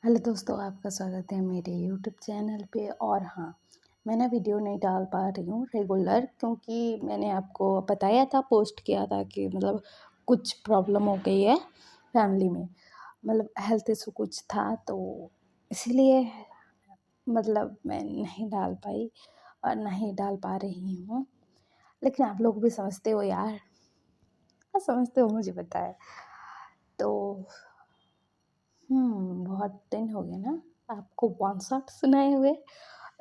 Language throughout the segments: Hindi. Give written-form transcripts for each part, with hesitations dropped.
हेलो दोस्तों, आपका स्वागत है मेरे यूट्यूब चैनल पे। और हाँ, मैं ना वीडियो नहीं डाल पा रही हूँ रेगुलर, क्योंकि मैंने आपको बताया था, पोस्ट किया था कि मतलब कुछ प्रॉब्लम हो गई है फैमिली में। मतलब हेल्थ इशू कुछ था, तो इसीलिए मतलब मैं नहीं डाल पाई और नहीं डाल पा रही हूँ। लेकिन आप लोग भी समझते हो यार, हाँ समझते हो, मुझे पता है। तो बहुत दिन हो गए ना आपको वन शॉट सुनाए हुए।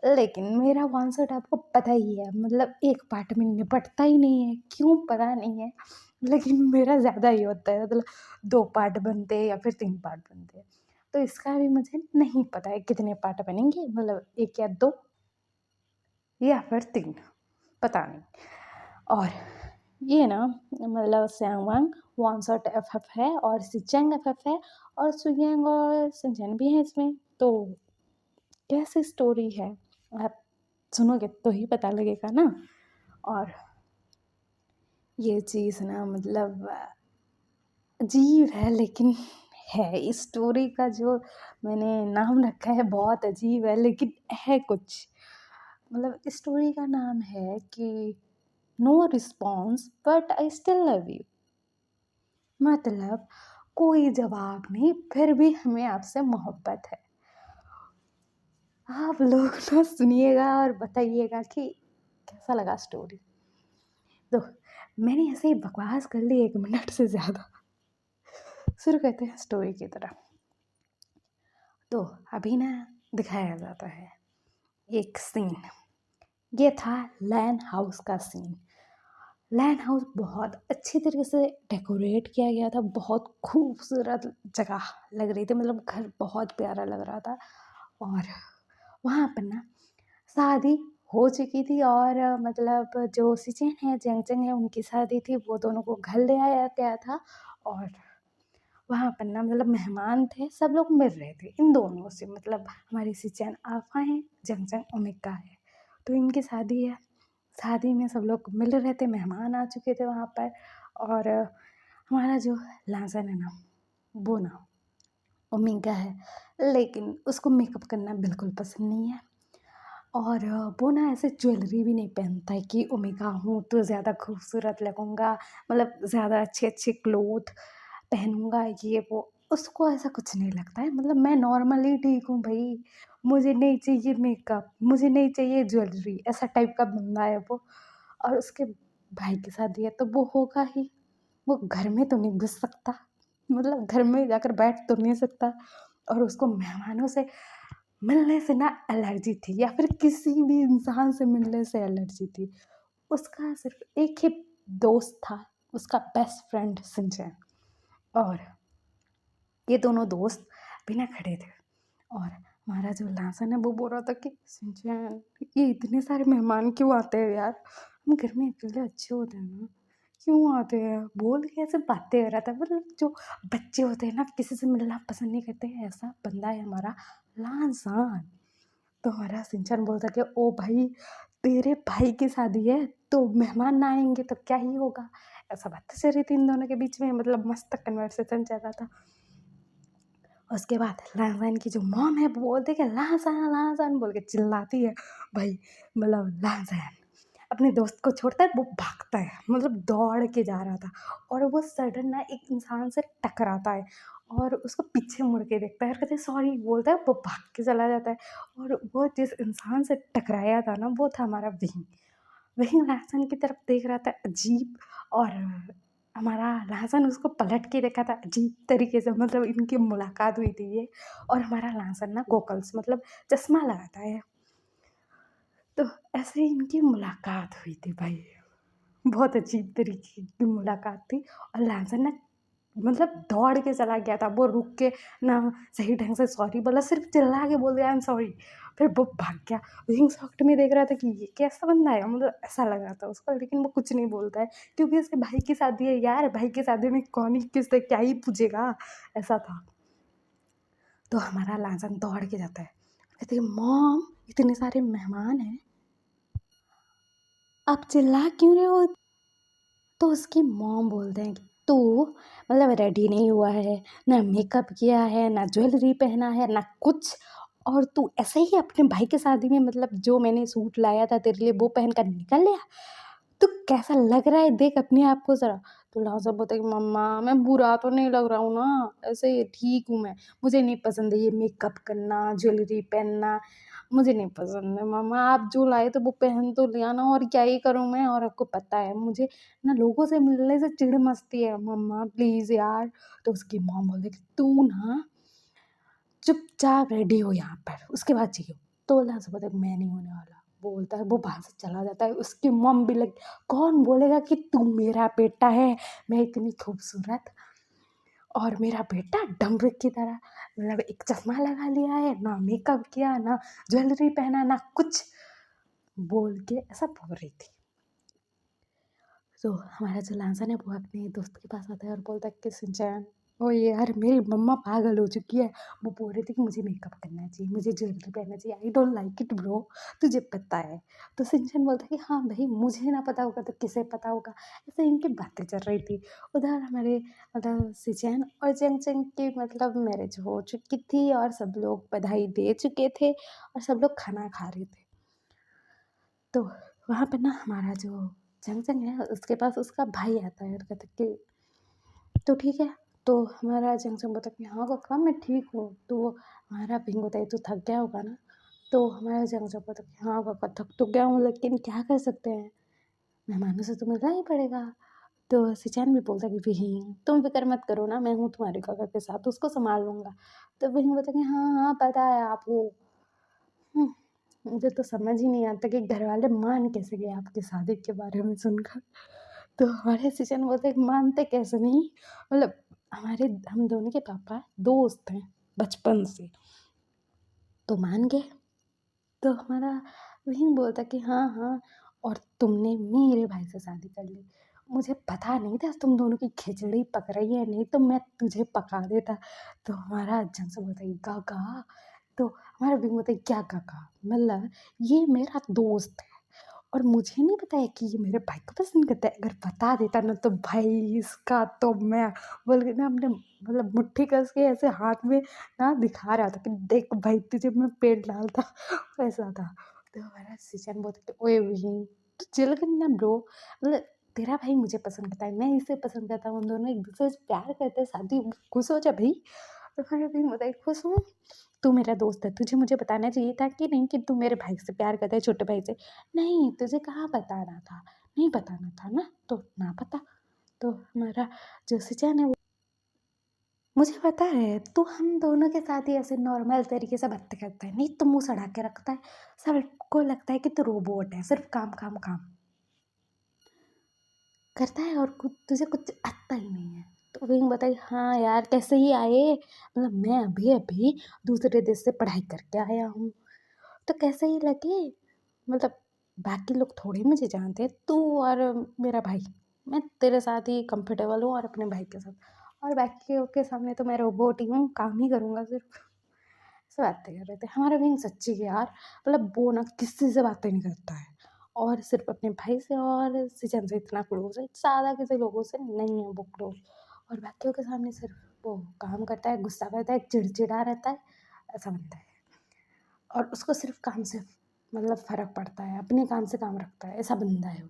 लेकिन मेरा वन शॉट आपको पता ही है, मतलब एक पार्ट में निपटता ही नहीं है, क्यों पता नहीं है। लेकिन मेरा ज़्यादा ही होता है, मतलब 2 पार्ट बनते हैं या फिर 3 पार्ट बनते हैं। तो इसका भी मुझे नहीं पता है कितने पार्ट बनेंगे, मतलब 1 या 2 या फिर 3, पता नहीं। और ये ना मतलब सैंगवांग वन शॉट एफ है और सिचेंग एफ है और सुयंग और सिंचन भी है इसमें। तो कैसी स्टोरी है, आप सुनोगे तो ही पता लगेगा ना। और ये चीज़ ना मतलब अजीब है, लेकिन है। इस स्टोरी का जो मैंने नाम रखा है बहुत अजीब है, लेकिन है कुछ। मतलब स्टोरी का नाम है कि no response but I still love you. मतलब कोई जवाब नहीं, फिर भी हमें आपसे मोहब्बत है। आप लोग ना सुनिएगा और बताइएगा कि कैसा लगा स्टोरी। तो मैंने ऐसे ही बकवास कर ली 1 मिनट से ज़्यादा। शुरू करते हैं स्टोरी की तरफ। तो अभी ना दिखाया जाता है एक सीन। ये था लैन हाउस का सीन। लैन हाउस बहुत अच्छी तरीके से डेकोरेट किया गया था, बहुत खूबसूरत जगह लग रही थी, मतलब घर बहुत प्यारा लग रहा था। और वहाँ पर ना शादी हो चुकी थी, और मतलब जो सिचेन है, जेंगजेंग है, उनकी शादी थी। वो दोनों को घर ले आया गया था। और वहाँ पर ना मतलब मेहमान थे, सब लोग मिल रहे थे इन दोनों से, मतलब हमारी सिचेन आफा है, जेंगजेंग ओमिका है। तो इनकी शादी है, शादी में सब लोग मिल रहे थे, मेहमान आ चुके थे वहाँ पर। और हमारा जो लाजन है ना, वो ना ओमिका है, लेकिन उसको मेकअप करना बिल्कुल पसंद नहीं है। और वो ना ऐसे ज्वेलरी भी नहीं पहनता है कि ओमेगा हूँ तो ज़्यादा खूबसूरत लगूँगा, मतलब ज़्यादा अच्छे अच्छे क्लोथ पहनूँगा, ये वो उसको ऐसा कुछ नहीं लगता है। मतलब मैं नॉर्मली ठीक हूँ भाई, मुझे नहीं चाहिए मेकअप, मुझे नहीं चाहिए ज्वेलरी, ऐसा टाइप का बंदा है वो। और उसके भाई की शादी है तो वो होगा ही। वो घर में तो नहीं घुस सकता, मतलब घर में जाकर बैठ तो नहीं सकता। और उसको मेहमानों से मिलने से ना एलर्जी थी, या फिर किसी भी इंसान से मिलने से एलर्जी थी। उसका सिर्फ एक ही दोस्त था, उसका बेस्ट फ्रेंड सिंचन। और ये दोनों दोस्त बिना खड़े थे। और हमारा जो लासन है वो बोल रहा था कि सिंचन, ये इतने सारे मेहमान क्यों आते हैं यार, हम घर में अकेले अच्छे होते हैं ना, क्यों आते हैं। बोल के ऐसे बातें कर रहा था, मतलब जो बच्चे होते हैं ना, किसी से मिलना पसंद नहीं करते हैं, ऐसा बंदा है हमारा लासान। तो हमारा सिंचन बोलता कि ओ भाई, तेरे भाई की शादी है तो मेहमान ना आएंगे तो क्या ही होगा। ऐसा बात चल रही थी इन दोनों के बीच में, मतलब मस्त कन्वर्सेशन चल रहा था। उसके बाद लहसन की जो मॉम है वो बोलती है कि लहसन लहसन बोल के चिल्लाती है भाई। मतलब लहसन अपने दोस्त को छोड़ता है, वो भागता है, मतलब दौड़ के जा रहा था। और वो सडन ना एक इंसान से टकराता है और उसको पीछे मुड़ के देखता है और कहते हैं सॉरी बोलता है, वो भाग के चला जाता है। और वो जिस इंसान से टकराया था ना, वो था हमारा विंग। विंग लहसन की तरफ देख रहा था अजीब। और हमारा लहसन उसको पलट के देखा था अजीब तरीके से, मतलब इनकी मुलाकात हुई थी ये। और हमारा लहसन ना गोगल्स, मतलब चश्मा लगाता है। तो ऐसे ही इनकी मुलाकात हुई थी भाई, बहुत अजीब तरीके की मुलाकात थी। और लहसन ना मतलब दौड़ के चला गया था, वो रुक के ना सही ढंग से सॉरी बोला, सिर्फ चिल्ला के बोल दिया आई एम सॉरी, फिर वो भाग गया। विंग शॉट में देख रहा था कि ये कैसा बंदा है, मतलब ऐसा लग रहा था उसको। लेकिन वो कुछ नहीं बोलता है, क्योंकि उसके भाई की शादी है यार, भाई की शादी में कौन ही किससे क्या ही पूछेगा, ऐसा था। तो हमारा लाजन दौड़ के जाता है, कहते हैं मॉम इतने सारे मेहमान हैं, आप चिल्ला क्यों रहे हो। तो उसकी मॉम बोलते हैं कि तू मतलब रेडी नहीं हुआ है, ना मेकअप किया है, ना ज्वेलरी पहना है, ना कुछ, और तू ऐसे ही अपने भाई की शादी में मतलब जो मैंने सूट लाया था तेरे लिए वो पहन कर निकल लिया। तो कैसा लग रहा है देख अपने आप को ज़रा। तो लाजब बोलता है कि मम्मा मैं बुरा तो नहीं लग रहा हूँ ना, ऐसे ही ठीक हूँ मैं, मुझे नहीं पसंद है ये मेकअप करना, ज्वेलरी पहनना, मुझे नहीं पसंद है मम्मा, आप जो लाए तो वो पहन तो लिया ना, और क्या ही करूँ मैं, और आपको पता है मुझे ना लोगों से मिलने से चिढ़ मचती है मम्मा प्लीज़ यार। तो उसकी मॉम बोलती है कि तू ना चुपचाप रेडी हो यहाँ पर, उसके बाद चाहिए। तो बोला से बोलता है मैं नहीं होने वाला, बोलता है वो वहाँ से चला जाता है। उसकी मॉम भी लग, कौन बोलेगा कि तू मेरा बेटा है, मैं इतनी खूबसूरत और मेरा बेटा डमरू की तरह, मतलब एक चश्मा लगा लिया है, ना मेकअप किया, ना ज्वेलरी पहना, ना कुछ, बोल के ऐसा बोल रही थी। तो हमारा जो लांसन है वो अपने दोस्त के पास आता है और बोलता है कि सिंचैन, ओ यार मेरी मम्मा पागल हो चुकी है, वो बोल रही थी कि मुझे मेकअप करना चाहिए, मुझे ज्वेलरी पहनना चाहिए, I don't like it bro, तुझे पता है। तो सिंचन बोलता है कि हाँ भाई मुझे ना पता होगा तो किसे पता होगा। ऐसे इनकी बातें चल रही थी। उधर हमारे मतलब सिंचन और चंग की मतलब मैरिज हो चुकी थी और सब लोग बधाई दे चुके थे और सब लोग खाना खा रहे थे। तो वहाँ पर ना हमारा जो जंग है उसके पास उसका भाई आता है और कहता है कि तो ठीक है। तो हमारा जंग बोलता है कि हाँ कक्का मैं ठीक हूँ। तो हमारा पिंग होता है तो थक गया होगा ना। तो हमारा जंग बोलता है कि हाँ कक्का थक तो गया हूँ लेकिन क्या कर सकते हैं, मेहमानों से तो मिलना ही पड़ेगा। तो सिचैन भी बोलता है कि विहीन तुम फिक्र मत करो ना, मैं हूँ तुम्हारे काका के साथ, उसको संभाल लूँगा। तो विहीन बोलता है कि हाँ हाँ पता है आप हो। मुझे तो समझ ही नहीं आता कि घर वाले मान कैसे गए आपकी शादी के बारे में सुनकर। तो हमारे सिचन बोलते हैं मानते कैसे नहीं, मतलब हमारे हम दोनों के पापा दोस्त हैं बचपन से, तो मान गए। तो हमारा वही बोलता कि हाँ हाँ, और तुमने मेरे भाई से शादी कर ली, मुझे पता नहीं था तुम दोनों की खिचड़ी पक रही है, नहीं तो मैं तुझे पका देता। तो हमारा अज्जन से बोलता है गागा। तो हमारा भी बोलता है क्या गागा, मतलब ये मेरा दोस्त है और मुझे नहीं पता है कि ये मेरे भाई को पसंद करता है, अगर बता देता ना तो भाई इसका तो मैं बोल के ना अपने मतलब मुट्ठी कस के ऐसे हाथ में ना दिखा रहा था कि देख भाई तुझे मैं पेट डालता ऐसा था। तो हमारा सिचन बोलते ओए विहीन तू चिल करना ब्रो, मतलब तेरा भाई मुझे पसंद करता है, मैं इसे पसंद करता हूँ, हम दोनों एक दूसरे से प्यार करते हैं, शादी खुश हो जा भाई। तो हमारा भाई बोलता है खुश हूँ, तू मेरा दोस्त है, तुझे मुझे बताना चाहिए था कि नहीं कि तू मेरे भाई से प्यार करता है, छोटे भाई से। नहीं तुझे कहाँ बताना था, नहीं बताना था ना तो ना पता। तो हमारा जो सिचन है वो मुझे पता है तू हम दोनों के साथ ही ऐसे नॉर्मल तरीके से बातें करता है, नहीं तो मुंह सड़ा के रखता है, सबको लगता है कि तू रोबोट है, सिर्फ काम काम काम करता है और कुछ तुझे कुछ आता ही नहीं है। तो विंग बताई हाँ यार कैसे ही आए, मतलब मैं अभी अभी दूसरे देश से पढ़ाई करके आया हूँ, तो कैसे ही लगे, मतलब बाकी लोग थोड़े मुझे जानते हैं, तू और मेरा भाई, मैं तेरे साथ ही कंफर्टेबल हूँ और अपने भाई के साथ, और बाकी के सामने तो मैं रोबोट ही हूँ, काम ही करूँगा सिर्फ। ऐसे बातें कर रहे थे हमारा भी सच्ची है यार, मतलब वो ना किसी से बातें नहीं करता है और सिर्फ अपने भाई से और सिचन से इतना क्लोज है, ज़्यादा किसी लोगों से नहीं है वो क्लोज, और बाकियों के सामने सिर्फ वो काम करता है, गुस्सा करता है, चिड़चिड़ा रहता है, ऐसा बनता है। और उसको सिर्फ काम से मतलब फ़र्क पड़ता है, अपने काम से काम रखता है, ऐसा बंदा है वो।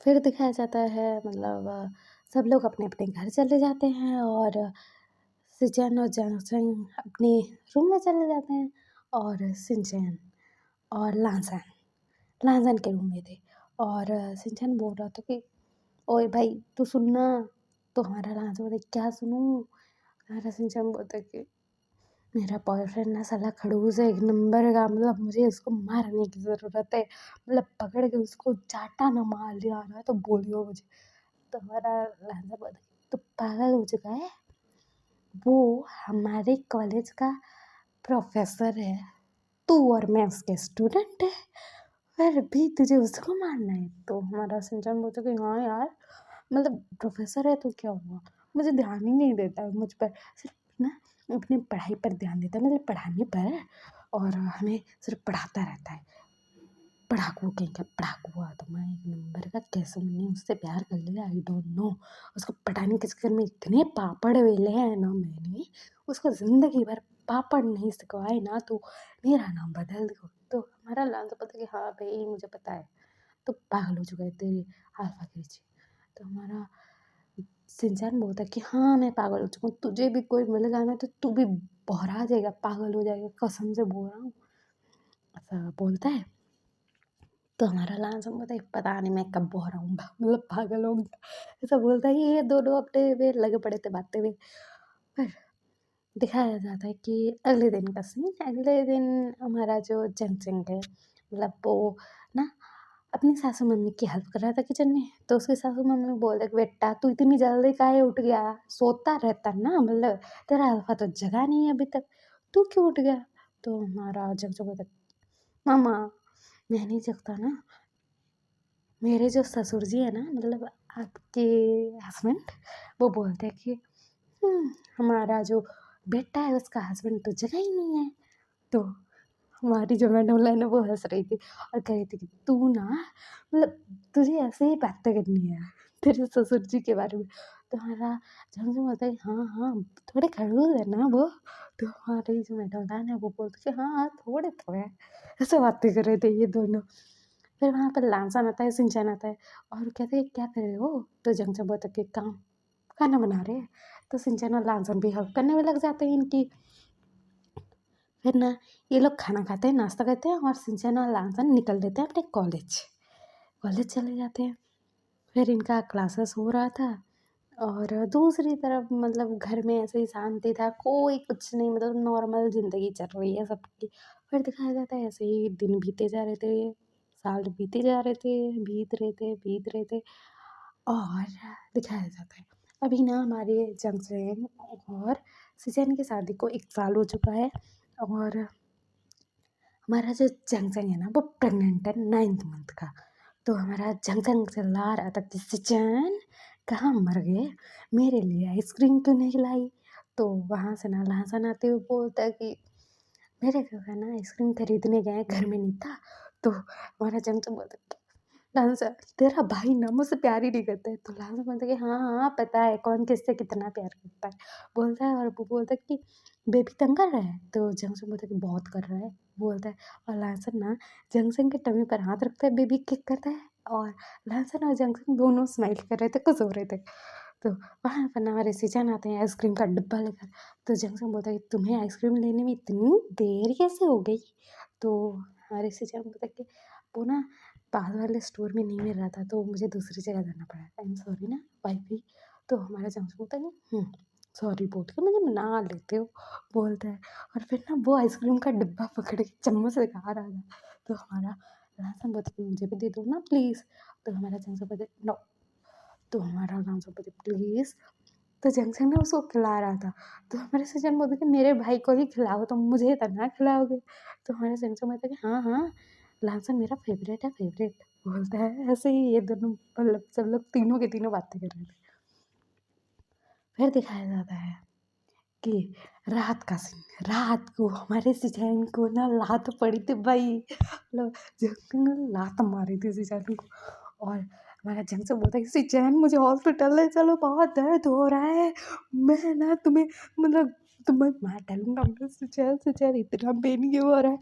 फिर दिखाया जाता है मतलब सब लोग अपने अपने घर चले जाते हैं और सिंचैन और जैंगचैंग अपने रूम में चले जाते हैं और सिंचैन और लांसन लांसन के रूम में थे। और सिंचैन बोल रहा था कि ओए भाई तू सुनना। तो हमारा लांसन बोलता क्या सुनूं, हमारा सिंचैन बोलता कि मेरा बॉयफ्रेंड ना साला खड़ूस है एक नंबर का, मतलब मुझे उसको मारने की ज़रूरत है, मतलब पकड़ के उसको चाटा ना मार लिया ना तो बोलियो मुझे। तो हमारा लहजा बोला तो पागल हो चुका है, वो हमारे कॉलेज का प्रोफेसर है, तू और मैं उसके स्टूडेंट है, फिर भी तुझे उसको मारना है। तो हमारा सिंचन बोलता कि हाँ यार मतलब प्रोफेसर है तो क्या हुआ, मुझे ध्यान ही नहीं देता है मुझ पर, सिर्फ ना अपनी पढ़ाई पर ध्यान देता है, मतलब पढ़ाने पर, और हमें सिर्फ पढ़ाता रहता है। पढ़ाकू कहीं का पढ़ाकू हुआ तो मैं एक नंबर का, कैसे मैंने उससे प्यार कर लिया आई डोंट नो। उसको पटाने के चक्कर में इतने पापड़ वेले हैं ना मैंने, उसको ज़िंदगी भर पापड़ नहीं सिखवाए ना, तो मेरा नाम बदल दो। तो हमारा लाल तो पता कि हाँ भाई मुझे पता है तो पागल हो चुका है तेरे अल्फा के पीछे। तो हमारा सिंचन बोलता है कि हाँ मैं पागल हो चुका हूँ, तुझे भी कोई मिलेगा ना तो तू भी बहरा जाएगा, पागल हो जाएगा, कसम से बोल रहा हूँ, ऐसा बोलता है। तो हमारा लांस बोलता है पता नहीं मैं कब बहरा हूँ, मतलब पागल हो गया, ऐसा बोलता है। ये दोनों अपने में लगे पड़े थे बातें में। पर दिखाया जाता है कि अगले दिन का सीन, अगले दिन हमारा जो जंगजंग है, मतलब वो ना अपनी सासू मम्मी की हेल्प कर रहा था किचन में। तो उसकी सासू मम्मी बोल रही बेटा तू इतनी जल्दी काहे उठ गया, सोता रहता ना, मतलब तेरा अल्फा तो जगा नहीं है अभी तक, तू क्यों उठ गया। तो हमारा जंगजंग बोलता मामा मैं नहीं जगता ना, मेरे जो ससुर जी है ना, मतलब आपके हस्बैंड, वो बोलते हैं कि हमारा जो बेटा है उसका हस्बैंड तो जगह ही नहीं है। तो हमारी जो मैडम लाइन है वो हंस रही थी और कह रही थी कि तू ना, मतलब तुझे ऐसे ही बातें करनी है तेरे ससुर जी के बारे में। तो हमारा झमझम होता है हाँ हाँ थोड़े खड़ूस है ना वो। तो हमारी जो मैडम लाइन है वो बोलती कि हाँ हाँ थोड़े तो है, ऐसे बातें कर रहे थे ये दोनों। फिर वहाँ पर लांसन आता है, सिंचन आता है और कहते हैं क्या कर रहे हो। तो जंगजंग बोलता है कि काम खाना बना रहे हैं। तो सिंचन और लांसन भी हेल्प करने में लग जाते हैं इनकी। फिर ना ये लोग खाना खाते हैं, नाश्ता करते हैं और सिंचन और लांसन निकल देते हैं अपने कॉलेज, कॉलेज चले जाते हैं। फिर इनका क्लासेस हो रहा था और दूसरी तरफ मतलब घर में ऐसे ही शांति था, कोई कुछ नहीं, मतलब नॉर्मल ज़िंदगी चल रही है सबकी। फिर दिखाया जाता है ऐसे ही दिन बीते जा रहे थे, साल बीते जा रहे थे, बीत रहे थे और दिखाया जाता है अभी ना हमारे जंगजैन और सिजन की शादी को 1 साल हो चुका है और हमारा जो जंगजंग है ना वो प्रेग्नेंट है 9th मंथ का। तो हमारा जंगजंग चिल्ला रहा था कि सिचन कहाँ मर गए, मेरे लिए आइसक्रीम क्यों नहीं लाई। तो वहाँ से ना लहसन आते हुए बोलता है कि मेरे घर का ना आइसक्रीम खरीदने गए, घर में नहीं था। तो हमारा जंगजंग बोलता है लांसा तेरा भाई ना मुझसे प्यार ही नहीं करता है। तो लांसा बोलता है कि हाँ हाँ पता है कौन किससे कितना प्यार करता है, बोलता है। और वो बोलता है कि बेबी तंग कर रहा है। तो जंगसन बोलता है कि बहुत कर रहा है, बोलता है। और लांसन ना जंगसन के टमी पर हाथ रखता है, बेबी किक करता है और लांसन और जंगसन दोनों स्माइल कर रहे थे, खुश हो रहे थे। तो वहाँ पर ना हमारे सीजन आते हैं आइसक्रीम का डिब्बा लेकर। तो जंगसन बोलता है कि तुम्हें आइसक्रीम लेने में इतनी देर कैसे हो गई। तो हमारे सीजन बोलता है कि वो ना पास वाले स्टोर में नहीं मिल रहा था तो मुझे दूसरी जगह जाना पड़ा, आई एम सॉरी ना वाइफी। तो हमारा जंक्शन बोलता है सॉरी बोल के मुझे मना लेते हो, बोलता है। और फिर ना वो आइसक्रीम का डिब्बा पकड़ के चम्मच से खा रहा था। तो हमारा लांसन बोलता है मुझे भी दे दो ना प्लीज़। तो हमारा जंक्शन बोलता है नो। तो हमारा लांसन बोलता है प्लीज़। तो जंक्शन ना उसको खिला रहा था। तो हमारे सज्जन बोलते कि मेरे भाई को ही खिलाओ, तो मुझे तो ना खिलाओगे। तो हमारे जंक्शन बोलता कि हाँ हाँ लांसन मेरा फेवरेट है, फेवरेट, बोलता है। ऐसे ही ये दोनों मतलब सब लोग तीनों के तीनों बातें कर रहे थे। फिर दिखाया जाता है कि रात का सीन, रात को हमारे सिजैन को ना लात पड़ी थी भाई, मतलब जंक्शन ने लात मारी थी सिजैन को। और हमारा जंक्शन बोलता है कि सिजैन मुझे हॉस्पिटल ले चलो, बहुत दर्द हो रहा है, मैं ना तुम्हें मतलब तुम्हें मार डालूंगा। मैं सिजैन सिजैन इतना पेन क्यों हो रहा है,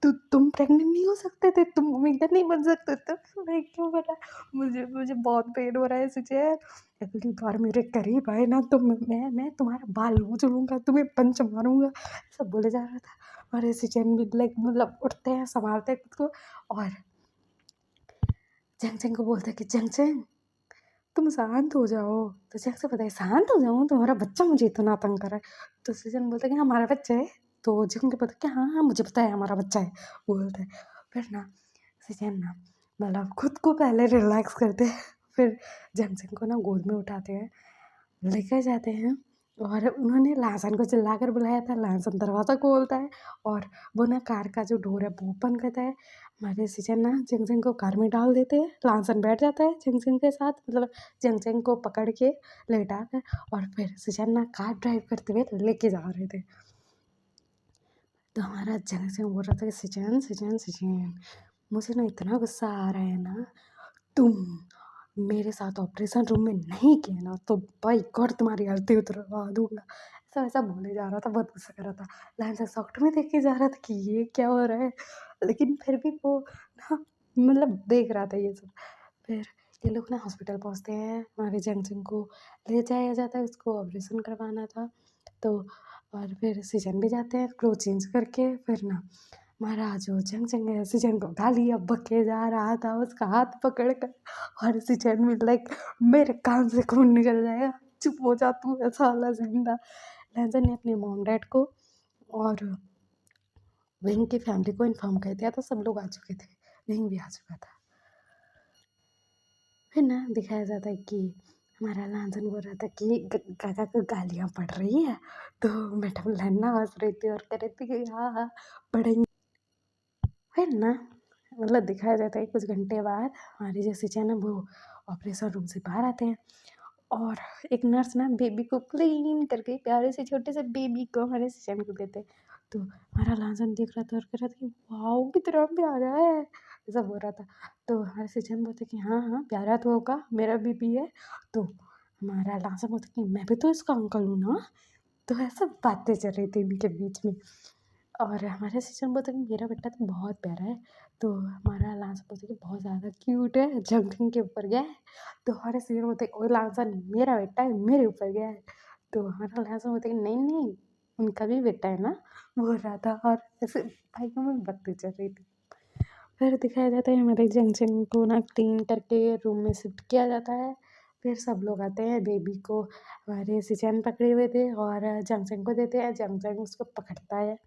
तुम प्रेग्नेंट नहीं हो सकते थे, तुम उम्मीदर नहीं बन सकते थे। मैं क्यों बना, मुझे मुझे बहुत पेन हो रहा है सिजैन, अगली बार मेरे करीब आए ना तो मैं तुम्हारा बाल नोच लूँगा, तुम्हें पंच मारूँगा, सब बोले जा रहा था। और ऐसे चैन भी लाइक मतलब उठते हैं, संभालते हैं खुद को और जंग को बोलते हैं कि जंग तुम शांत हो जाओ। तो जंग से पता है शांत हो जाऊँ, तुम्हारा बच्चा मुझे इतना तंग कर रहा है। तो सृजन बोलता है कि हमारा बच्चा है। तो जंग को पता है कि हाँ हाँ मुझे पता है हमारा बच्चा है, बोलता है। फिर ना सृजन ना मतलब खुद को पहले रिलैक्स करते हैं, फिर जंग को ना गोद में उठाते हैं, लेकर जाते हैं। और उन्होंने लासन को चिल्लाकर बुलाया था, लासन दरवाज़ा खोलता है और वो ना कार का जो डोर है वो ओपन करता है। हमारे सिचन ना जंगजंग को कार में डाल देते हैं, लासन बैठ जाता है जंगजंग के साथ, मतलब जंगजंग को पकड़ के लेटा कर। और फिर सिचन ना कार ड्राइव करते हुए लेके जा रहे थे। तो हमारा जंगजंग बोल रहा था कि सिचन सिचन सिचन मुझे ना इतना गुस्सा आ रहा है ना, तुम मेरे साथ ऑपरेशन रूम में नहीं किया ना तो बाई गॉड तुम्हारी हल्दी उतरवा दूंगा। ऐसा वैसा बोले जा रहा था, बहुत गुस्सा कर रहा था। लाइन से सॉफ्ट में देख के जा रहा था कि ये क्या हो रहा है, लेकिन फिर भी वो ना मतलब देख रहा था ये सब। फिर ये लोग ना हॉस्पिटल पहुंचते हैं, हमारे जंक्शन को ले जाया जाता है, उसको ऑपरेशन करवाना था तो। और फिर सीजन भी जाते हैं क्लोथ चेंज करके। फिर ना हमारा जो जंक्शन है, सीजन को गालियाँ बके जा रहा था उसका हाथ पकड़ कर। और सीजन में लाइक मेरे कान से खून निकल जाएगा, चुप हो जा तू, ऐसा वाला सीन था। लहजन ने अपने मॉम डैड को और विंग की फैमिली को इन्फॉर्म कर दिया तो सब लोग आ चुके थे, विंग भी आ चुका था। फिर ना दिखाया जाता है कि हमारा लांसन बोल रहा था कि काका को गालियाँ पड़ रही है, तो मैडम लहना हंस रही थी और कह रही थी कि हाँ हाँ पढ़ेंगे। फिर ना मतलब दिखाया जाता है कुछ घंटे बाद हमारी जो सिचन है वो ऑपरेशन रूम से बाहर आते हैं और एक नर्स ना बेबी को क्लीन करके प्यारे से छोटे से बेबी को हमारे सिचन को देते हैं। तो हमारा लांसन देख रहा था और कह रहा था कि वाओ कितना प्यारा है, ऐसा बोल रहा था। तो हमारे सिचन बोलते कि हाँ हाँ प्यारा तो होगा, मेरा बेबी है। तो हमारा लांसन बोलता कि मैं भी तो इसका अंकल हूँ ना। तो ऐसा बातें चल रही थी इनके बीच में। और हमारे सिस्टम बोलते कि मेरा बेटा तो बहुत प्यारा है। तो हमारा लांसा बोलते कि बहुत ज़्यादा क्यूट है, जंगल के ऊपर गया है। तो हमारे सीनियर बोलते ओ लांसा मेरा बेटा है, मेरे ऊपर गया है। तो हमारा लांसा बोलते कि नहीं नहीं उनका भी बेटा है ना, बोल रहा था। और ऐसे भाइयों में बातें चल रही थी। फिर दिखाया जाता है हमारे जंक्शन को ना क्लीन करके रूम में शिफ्ट किया जाता है। फिर सब लोग आते हैं, बेबी को हमारे सिचन पकड़े हुए थे और जंक्शन को देते हैं, जंक्शन उसको पकड़ता है।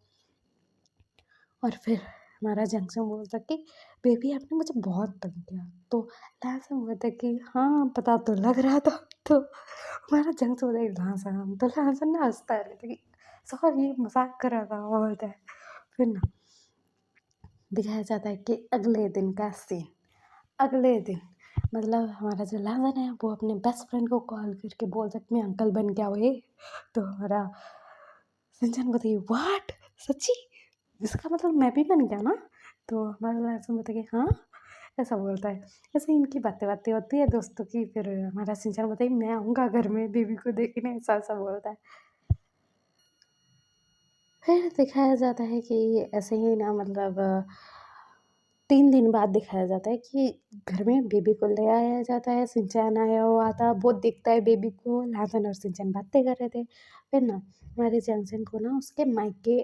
और फिर हमारा जंक्शन बोलता कि बेबी आपने मुझे बहुत तंग किया। तो लांसन बोलता कि हाँ पता तो लग रहा था। तो हमारा जंक्शन बोलता कि लांसन, तो लांसन ना हंसता है कि सॉरी मजाक कर रहा था, बोलता है। फिर ना दिखाया जाता है कि अगले दिन का सीन। अगले दिन मतलब हमारा जो लांसन है वो अपने बेस्ट फ्रेंड को कॉल करके बोलता कि मैं अंकल बन गया हुए। तो हमारा सिंचन बताइए व्हाट, सच्ची, इसका मतलब मैं भी बन गया ना। तो हमारा लांसन बोलता कि हाँ, ऐसा बोलता है। ऐसे इनकी बातें बातें होती है दोस्तों की। फिर हमारा सिंचन बताइए मैं आऊँगा घर में बेबी को देखने, ऐसा ऐसा बोलता है। फिर दिखाया जाता है कि ऐसे ही ना मतलब 3 दिन बाद दिखाया जाता है कि घर में बेबी को ले आया जाता है। शिनचैन आया हुआ था, वो देखता है बेबी को। लांसन और शिनचैन बातें कर रहे थे। फिर ना हमारे जैनसन को ना उसके मायके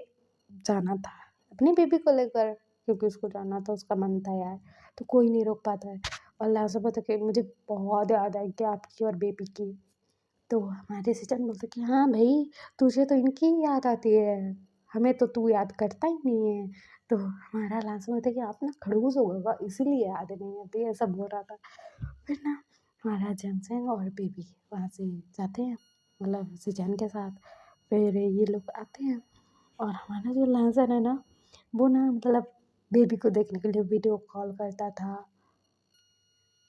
जाना था अपनी बेबी को लेकर, क्योंकि उसको जाना था, उसका मन था यार, तो कोई नहीं रोक पाता है। और लांसन बोलता कि मुझे बहुत याद आई कि आपकी और बेबी की। तो हमारे सिस्टर बोलते कि हाँ भाई तुझे तो इनकी ही याद आती है, हमें तो तू याद करता ही नहीं है। तो हमारा लास्ट में था कि आप ना खड़ूस हो गए इसीलिए याद नहीं आती है, ऐसा बोल रहा था। फिर ना हमारा जैनसन और बेबी वहाँ से जाते हैं मतलब सिजन के साथ। फिर ये लोग आते हैं और हमारा जो लांसन है ना वो ना मतलब बेबी को देखने के लिए वीडियो कॉल करता था,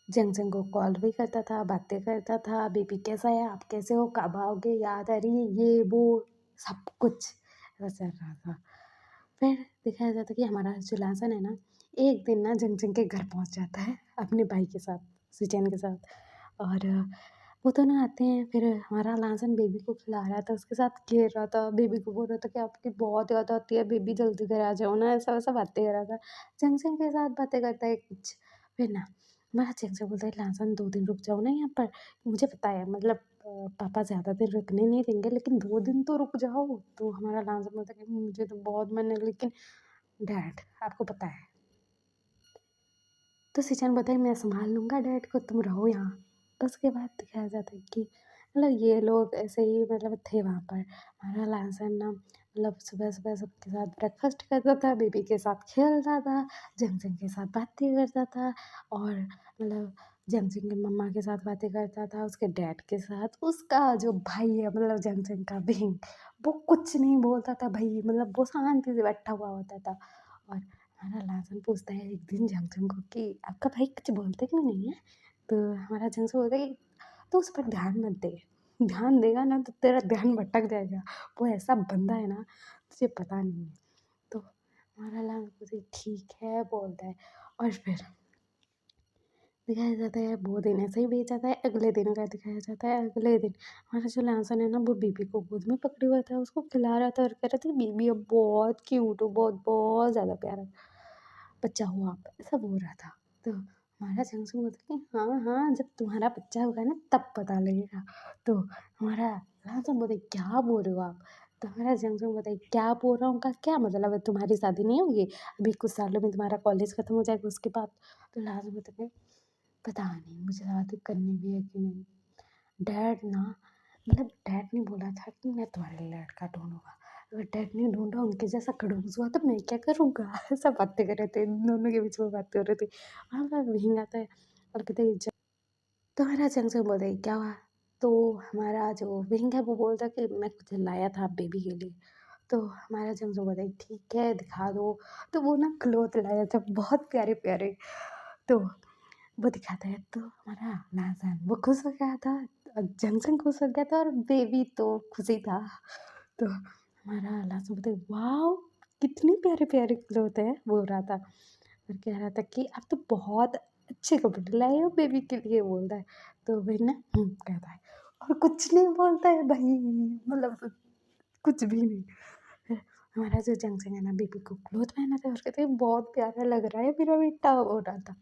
जंक्शन को कॉल भी करता था, बातें करता था, बेबी कैसा है, आप कैसे हो, कब आओगे, याद आ रही है, ये वो सब कुछ ऐसा चल रहा था। फिर दिखाया जाता कि हमारा जो लांसन है ना एक दिन ना जंक्शन के घर पहुंच जाता है अपने भाई के साथ, सुचैन के साथ। और वो दोनों आते हैं। फिर हमारा लांसन बेबी को खिला रहा था, उसके साथ खेल रहा था, बेबी को बोल रहा था कि आपकी बहुत याद आती है बेबी, जल्दी घर आ जाओ ना, ऐसा वैसा बातें कर रहा था। जंक्शन के साथ बातें करता है कुछ। फिर ना हमारा जंक्शन बोलता है लांसन 2 दिन रुक जाओ ना यहाँ पर, मुझे पता है मतलब पापा ज़्यादा देर रुकने नहीं देंगे लेकिन 2 दिन तो रुक जाओ। तो हमारा लांसन बोलता है कि मुझे तो बहुत मन है लेकिन डैड आपको पता है। तो सिचन बताए मैं संभाल लूँगा डैड को, तुम रहो यहाँ। तो उसके बाद दिखाया जाता है कि मतलब ये लोग ऐसे ही मतलब थे वहाँ पर। हमारा लांसन ना मतलब सुबह सुबह सबके साथ ब्रेकफास्ट करता था, बेबी के साथ खेलता था, जंक्शन के साथ बातें करता था। और मतलब जंक्शन की मम्मा के साथ बातें करता था, उसके डैड के साथ। उसका जो भाई है मतलब जंक्शन का विंग, वो कुछ नहीं बोलता था भाई, मतलब वो शांति से बैठा हुआ होता था। और हमारा लाजन पूछता है एक दिन जंक्शन को कि आपका भाई कुछ बोलते क्यों नहीं है। तो हमारा जंक्शन बोलता है कि तो उस पर ध्यान मत दे, ध्यान देगा ना तो तेरा ध्यान भटक जाएगा, वो ऐसा बंदा है ना तुझे पता नहीं है। तो हमारा लांस बोलते ठीक है बोलता है। और फिर दिखाया जाता है, वो दिन ऐसे ही बीत जाता है। अगले दिन का दिखाया जाता है। अगले दिन हमारा जो लांसन है ना, वो बेबी को गोद में पकड़े हुआ था, उसको खिला रहा था और कह रहा था बेबी अब बहुत क्यूट हो, बहुत बहुत ज़्यादा प्यारा बच्चा हुआ आप, ऐसा बोल रहा था। तो हमारा जंगसू बोलता कि हाँ हाँ, जब तुम्हारा बच्चा होगा ना तब पता लगेगा। तो हमारा लांसन बोलते क्या बोल रहे हो आप? तो हमारा जंगसू बोलता क्या बोल रहा हूँ का क्या मतलब है, तुम्हारी शादी नहीं होगी अभी, कुछ सालों में तुम्हारा कॉलेज खत्म हो जाएगा उसके बाद। तो लांसन बोलते पता नहीं मुझे शादी करनी भी है कि नहीं। डैड ना, मतलब डैड ने बोला था कि मैं तुम्हारे लिए लड़का ढूंढूंगा, अगर डैड ने ढूंढा उनके जैसा खड़ूस हुआ तो मैं क्या करूँगा। ऐसा बातें कर रहे थे, इन दोनों के बीच में बात कर रहे थे। वहाँ पर विंग आता है और कहते तो हमारा जंग से बोलते क्या हुआ। तो हमारा जो विंग है वो बोलता कि मैं कुछ लाया था बेबी के लिए। तो हमारा जंग से बोलता ठीक है दिखा दो। तो वो ना क्लोथ लाया था बहुत प्यारे प्यारे। तो वो दिखाता है तो हमारा लाजन वो खुश हो गया था, जंक्शन खुश हो गया था और बेबी तो खुशी था। तो हमारा लाजन बोलते वाह कितनी प्यारे प्यारे क्लोथ है बोल रहा था, और कह रहा था कि आप तो बहुत अच्छे कपड़े लाए हो बेबी के लिए बोल रहा है। तो भाई ना कहता है और कुछ नहीं बोलता है भाई, मतलब कुछ भी नहीं। फिर हमारा जो जंक्शन है ना बेबी को क्लोथ पहना था और कहते बहुत प्यारा लग रहा है मेरा बेटा बोल रहा था।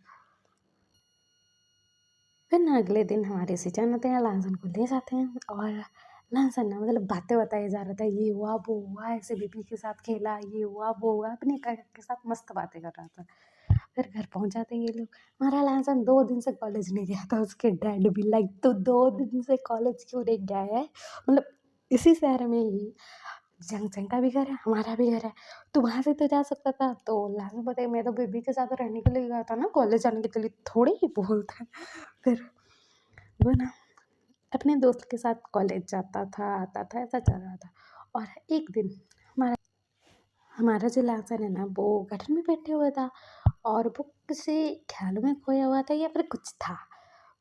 फिर ना अगले दिन हमारे सिचन होते हैं, लांसन को ले जाते हैं और लांसन ना मतलब बातें बताया जा रहा था, ये हुआ वो हुआ, ऐसे बेबी के साथ खेला, ये हुआ वो हुआ, अपने के साथ मस्त बातें कर रहा था। फिर घर पहुंच जाते हैं ये लोग। हमारा लांसन 2 दिन से कॉलेज नहीं गया था, उसके डैड भी लाइक तो 2 दिन से कॉलेज क्यों नहीं गया है, मतलब इसी शहर में ही जंक्शन का भी घर है हमारा भी घर है, तो वहाँ से तो जा सकता था। तो लांसन बताए मैं तो बेबी के साथ रहने के लिए गया था ना, कॉलेज जाने के लिए थोड़ी ही बोलता है। फिर वो ना अपने दोस्त के साथ कॉलेज जाता था आता था, ऐसा चल रहा था। और एक दिन हमारा हमारा जो लांसन है ना वो गठन में बैठे हुआ था और वो किसी ख्यालों में खोया हुआ था या फिर कुछ था।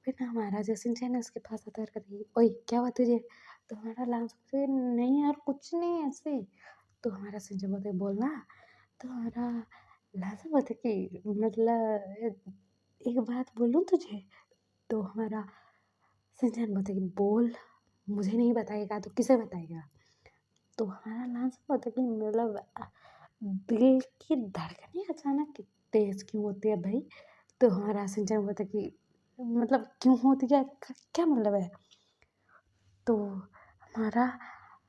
फिर ना हमारा जो सिंचन है उसके पास आता है और कहता है ओए क्या हुआ तुझे। तो हमारा लांसन से नहीं यार कुछ नहीं ऐसे। तो हमारा सिंचन बोलते बोलना। तो हमारा लांसन बोलते कि मतलब एक बात बोलूँ तुझे। तो हमारा सिंचन बोलते कि बोल, मुझे नहीं बताएगा तो किसे बताएगा। तो हमारा लांस होता है कि मतलब दिल की धड़कनें अचानक तेज क्यों होती है भाई। तो हमारा सिंचन बोलता है कि मतलब क्यों होती है, क्या मतलब है। तो हमारा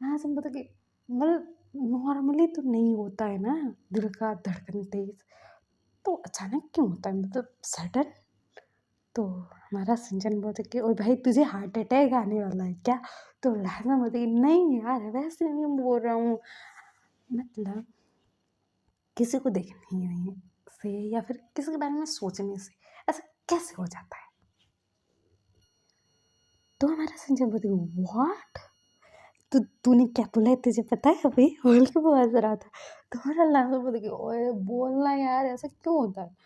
लांस बोलता है कि मतलब नॉर्मली तो नहीं होता है ना दिल का धड़कन तेज, तो अचानक क्यों होता है, मतलब सडन। तो हमारा सिंचन बोलता कि ओ भाई तुझे हार्ट अटैक आने वाला है क्या। तो लहजा बोलती नहीं यार वैसे नहीं बोल रहा हूँ, मतलब किसी को देखने से या फिर किसी के बारे में सोचने से ऐसा कैसे हो जाता है। तो हमारा सिंचन बोलती व्हाट, तूने क्या बोला है तुझे पता है अभी बोल के वो हंस रहा था। तो हमारा लहजा बोलती ओए बोलना यार ऐसा क्यों होता है।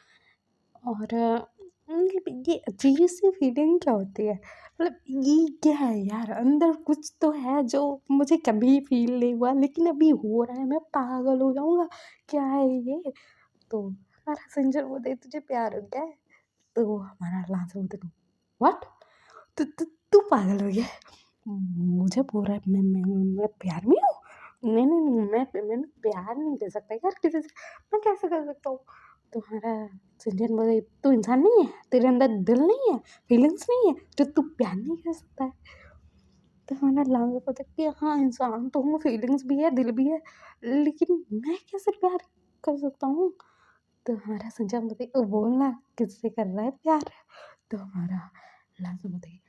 और मतलब ये अजीब सी फीलिंग क्या होती है, मतलब ये क्या है यार, अंदर कुछ तो है जो मुझे कभी फील नहीं हुआ लेकिन अभी हो रहा है, मैं पागल हो जाऊंगा, क्या है ये। तो हमारा सिंजर बोलते हैं तुझे प्यार हो गया है। तो हमारा लांसर बोलते व्हाट, तू तू तू पागल हो गया है? मुझे बोल रहा है मैं प्यार में हूँ, नहीं नहीं नहीं मैं प्यार नहीं दे सकता यार किसी से, मैं कैसे कर सकता हूँ। तो हमारा सिंजन बोले तू इंसान नहीं है, तेरे अंदर दिल नहीं है, फीलिंग्स नहीं है जो तू प्यार नहीं कर सकता है। तो हमारा लांसर बोलता है कि हाँ इंसान तो हूँ, फीलिंग्स भी है दिल भी है, लेकिन मैं कैसे प्यार कर सकता हूँ। तो हमारा संजय बोलते बोलना किससे कर रहा है प्यार। तो हमारा लास्ट बोलते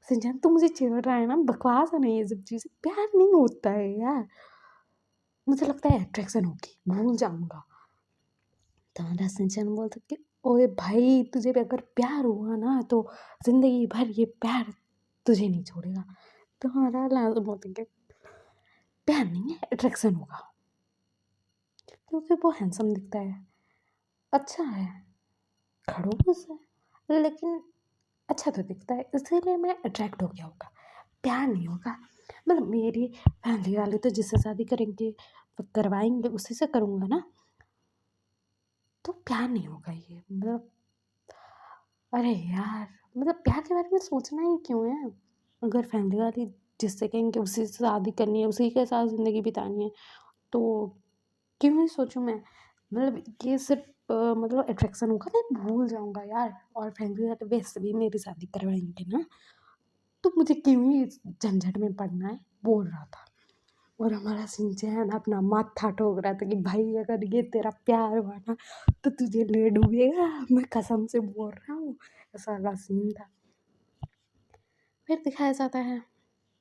संजय तू मुझे छेड़ रहा है ना, बकवास है ना ये सब चीज़, प्यार नहीं होता है यार, मुझे लगता है अट्रैक्शन होगी भूल जाऊंगा। तो हमारा संजय बोलता कि ओए भाई तुझे भी अगर प्यार हुआ ना तो जिंदगी भर ये प्यार तुझे नहीं छोड़ेगा। तो हमारा लास्ट बोलते कि प्यार नहीं है अट्रैक्शन होगा, क्योंकि वो हैंडसम दिखता है, अच्छा है, खड़ूस है लेकिन अच्छा तो दिखता है, इसीलिए मैं अट्रैक्ट हो गया होगा, प्यार नहीं होगा। मतलब मेरी फैमिली वाले तो जिससे शादी करेंगे करवाएंगे उसी से करूँगा ना, प्यार नहीं होगा ये, मतलब अरे यार, मतलब प्यार के बारे में सोचना ही क्यों है? अगर फैमिली वाले जिससे कहेंगे उसी से शादी करनी है, उसी के साथ ज़िंदगी बितानी है, तो क्यों ही सोचूँ मैं? मतलब ये सिर्फ़ मतलब अट्रैक्शन होगा, मैं भूल जाऊँगा यार, और फैमिली वाले वैसे भी मेरी शादी करवाएँगे ना, तो मुझे क्यों ही इस झंझट में पड़ना है, बोल रहा था। और हमारा शिनचैन अपना माथा ठोक रहा था कि भाई अगर ये तेरा प्यार हुआ ना, तो तुझे ले डूबेगा, मैं कसम से बोल रहा हूँ, ऐसा वाला सीन था। फिर दिखाया जाता है,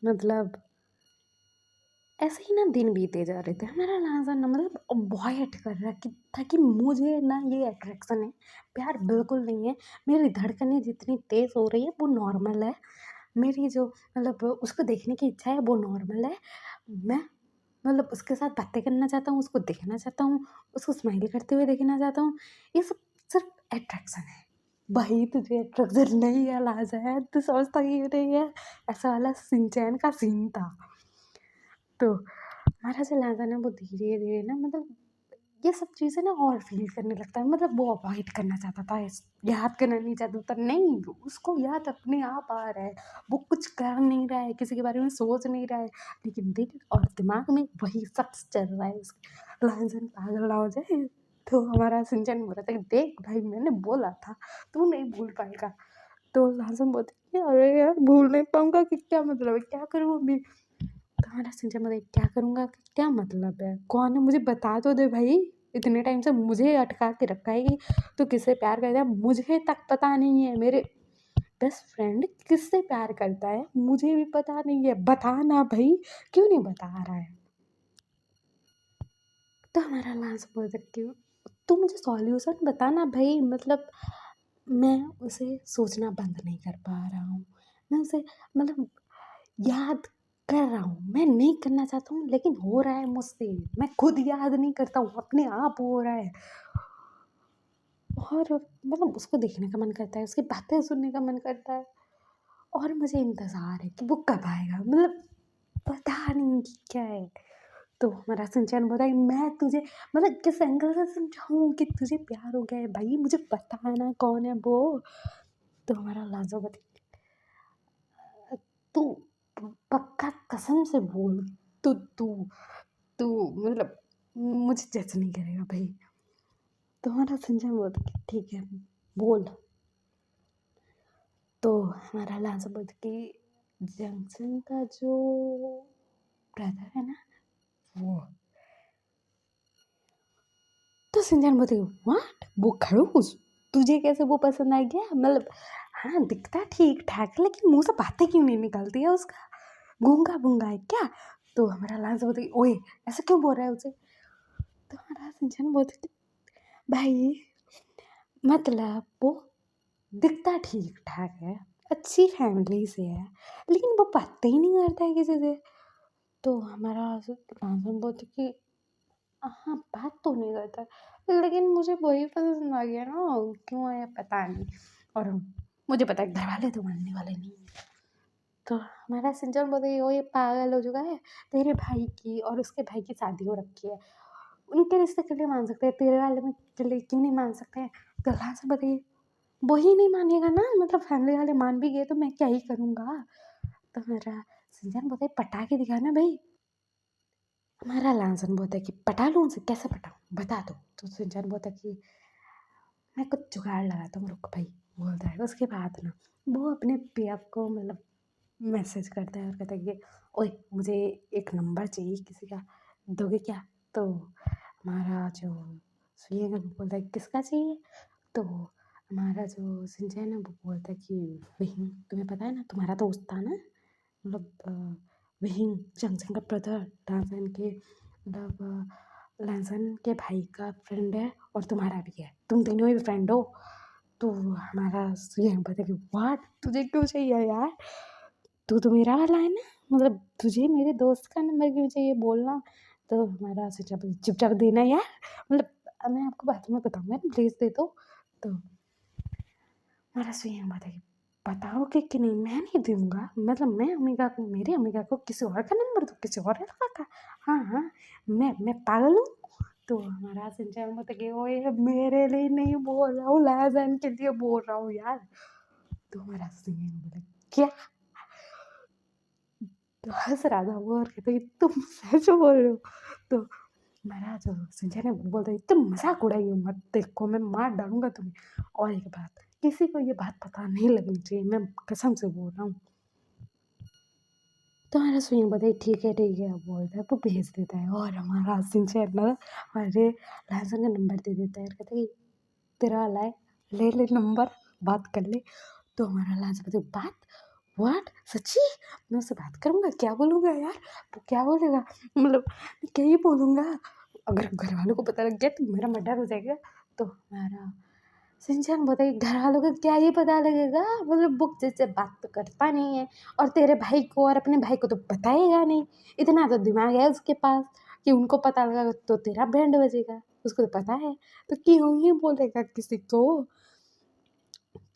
मतलब ऐसे ही ना दिन बीते जा रहे थे, हमारा लाजा ना मतलब अवॉइड कर रहा कि था कि मुझे ना ये अट्रैक्शन है, प्यार बिल्कुल नहीं है। मेरी धड़कनें जितनी तेज़ हो रही है वो नॉर्मल है, मेरी जो मतलब उसको देखने की इच्छा है वो नॉर्मल है। मैं मतलब उसके साथ बातें करना चाहता हूँ, उसको देखना चाहता हूँ, उसको स्माइल करते हुए देखना चाहता हूँ, ये सब सिर्फ अट्रैक्शन है। भाई तुझे अट्रैक्शन नहीं है लाजा, तू समझता क्यों नहीं है? ऐसा वाला शिनचैन का सीन था। तो हमारा जो लाजा ना वो धीरे-धीरे ना मतलब ये सब चीज़ें ना और फ़ील करने लगता है, मतलब वो अवॉइड करना चाहता था, इस याद करना नहीं चाहता था, नहीं, उसको याद अपने आप आ रहा है, वो कुछ कर नहीं रहा है, किसी के बारे में सोच नहीं रहा है, लेकिन दिल और दिमाग में वही शख्स चल रहा है उसके। लाजन पागल ना हो जाए, तो हमारा सिंचन बोल रहा था कि देख भाई मैंने बोला था, तू नहीं भूल पाएगा। तो लाजन बोलती कि अरे यार भूल नहीं पाऊँगा कि क्या मतलब है, क्या करूँ अभी? तो हमारा सिंचन बोला क्या करूँगा कि क्या मतलब है? कौन है मुझे बता तो दे भाई, इतने टाइम से मुझे अटका के रखा है कि तू किससे प्यार करता है, मुझे तक पता नहीं है। मेरे बेस्ट फ्रेंड किससे प्यार करता है मुझे भी पता नहीं है, बता ना भाई, क्यों नहीं बता रहा है? तो हमारा लास्ट बोलता कि तू मुझे सॉल्यूशन बता ना भाई, मतलब मैं उसे सोचना बंद नहीं कर पा रहा हूँ, मैं उसे मतलब याद कर रहा हूँ, मैं नहीं करना चाहता हूँ लेकिन हो रहा है मुझसे, मैं खुद याद नहीं करता हूँ, अपने आप हो रहा है। और मतलब उसको देखने का मन करता है, उसकी बातें सुनने का मन करता है, और मुझे इंतज़ार है कि वो कब आएगा, मतलब पता नहीं कि क्या है। तो हमारा सिंचैन बोलता है मैं तुझे मतलब किस एंगल से समझाऊँ कि तुझे प्यार हो गया है भाई, मुझे बताना कौन है वो? तो हमारा लाजो बताता तू पक्का कसम से बोल, तू तू तू मतलब मुझे जज नहीं करेगा भाई। तो हमारा संजय बोलता कि ठीक है बोल। तो हमारा लांसा बोलता कि जंक्शन का जो ब्रदर है ना वो। तो संजय बोलते व्हाट, वो खड़ूस, तुझे कैसे वो पसंद आ गया? मतलब हाँ दिखता ठीक ठाक लेकिन मुंह से बातें क्यों नहीं निकलती है उसका, गूंगा गूंगा है क्या? तो हमारा लांसा बोलता कि ओए ऐसा क्यों बोल रहा है उसे? तो हमारा संजय बोलता कि भाई मतलब वो दिखता ठीक-ठाक है, अच्छी फैमिली से है, लेकिन वो बातें ही नहीं करता है किसी से। तो हमारा लाजम बोलते कि हाँ, बात तो नहीं करता है, लेकिन मुझे वही पसंद आ गया ना, क्यों आया पता नहीं। और मुझे पता है घरवाले तो मानने वाले नहीं हैं। तो हमारा सिंचन बोलते कि वो ये पागल हो चुका है, तेरे भाई की और उसके भाई की शादी हो रखी है, उनके रिश्ते के लिए मान सकते हैं, तेरे वाले में के लिए क्यों नहीं मान सकते हैं? तो लाजम बताइए वही नहीं मानेगा ना, मतलब फैमिली वाले मान भी गए तो मैं क्या ही करूँगा? तो मेरा सिंचन बोलता है पटा के दिखाना भई। हमारा लांसन बोलता है कि पटा लूँ उसे, कैसे पटाऊँ? बता दो। तो सिंचन बोलता है कि मैं कुछ जुगाड़ लगाता हूँ रुक भाई, बोलता है। उसके बाद ना वो अपने पिया को मतलब मैसेज करता है और कहता है कि ओए मुझे एक नंबर चाहिए किसी का, दोगे क्या? तो हमारा जो सुहेग है वो बोलता है किसका चाहिए? तो हमारा जो सिंचैन है वो बोलता है कि वही, तुम्हें पता है ना तुम्हारा दोस्त था ना, मतलब वही जंक्शन का ब्रदर लांसन के मतलब लांसन के भाई का फ्रेंड है और तुम्हारा भी है, तुम तीनों ही फ्रेंड हो। तो हमारा ये बोलता है कि व्हाट, तुझे क्यों चाहिए यार, तू तो मेरा वाला है ना, मतलब तुझे मेरे दोस्त का नंबर क्यों चाहिए बोलना? तो हमारा चुपचाप चुपचाप देना यार, मतलब मैं आपको बाद में बताऊँगा ना, प्लीज़ दे दो। तो हमारा सुयंग बताइए बताओगे कि नहीं? मैं नहीं दूँगा, मतलब मैं अम्मिका को, मेरी अम्मिका को किसी और का नंबर दूँ, किसी और लड़का का? हाँ, हाँ, मैं पागल हूँ? तो हमारा सिंचन बोलता कि ओए मेरे लिए नहीं बोल रहा हूँ, लहजन के लिए बोल रहा हूँ यार। तो हमारा सिंचन बोला क्या? तो हंस रहा था वो और कहते तुम सच बोल रहे हो? तो हमारा जो सिंचन है वो बोलता तुम मजाक उड़ाइए मत, देखो मैं मार डालूंगा तुम्हें। और एक बात, किसी को ये बात पता नहीं लगनी चाहिए, मैं कसम से बोल रहा हूँ। तो हमारा स्विंग बोलता है ठीक है बोलता है, वो भेज देता है। और हमारा सिंचन ना हमारे लहसुन का नंबर दे देता है, कहता है तेरा वाला है, ले नंबर, बात कर ले। तो हमारा लहसुन बोलता है बात, व्हाट, सच्ची? मैं उससे बात करूँगा, क्या बोलूँगा यार? वो क्या बोलेगा, मतलब क्या ही बोलूँगा? अगर घर वालों को पता लग गया तो मेरा मर्डर हो जाएगा। तो हमारा सिंचन बताइए घर वालों को क्या ही पता लगेगा, मतलब बुक जैसे बात तो करता नहीं है, और तेरे भाई को और अपने भाई को तो बताएगा नहीं। इतना तो दिमाग है उसके पास कि उनको पता लगा तो तेरा बैंड बजेगा, उसको तो पता है, तो क्यों ही बोलेगा किसी को?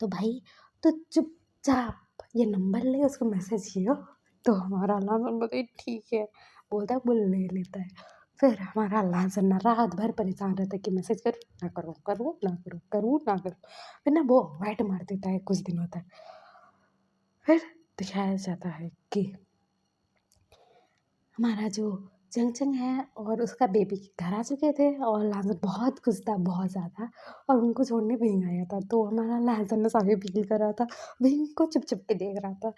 तो भाई तो चुपचाप ये नंबर ले, उसको मैसेज किया। तो हमारा लालन बताइए ठीक है बोलता है, वो ले लेता है। फिर हमारा लालन ना रात भर परेशान रहता है कि मैसेज करूँ ना करूँ, करूँ ना करूँ, करूँ ना करूँ। फिर ना वो अवॉइड मार देता है कुछ दिनों तक। फिर दिखाया जाता है कि हमारा जो चंगचंग है और उसका बेबी घर आ चुके थे, और लाजर बहुत खुश था, बहुत ज़्यादा, और उनको छोड़ने विंग आया था। तो हमारा लाजर ने सारे फील कर रहा था, विंग को चुप चुप के देख रहा था।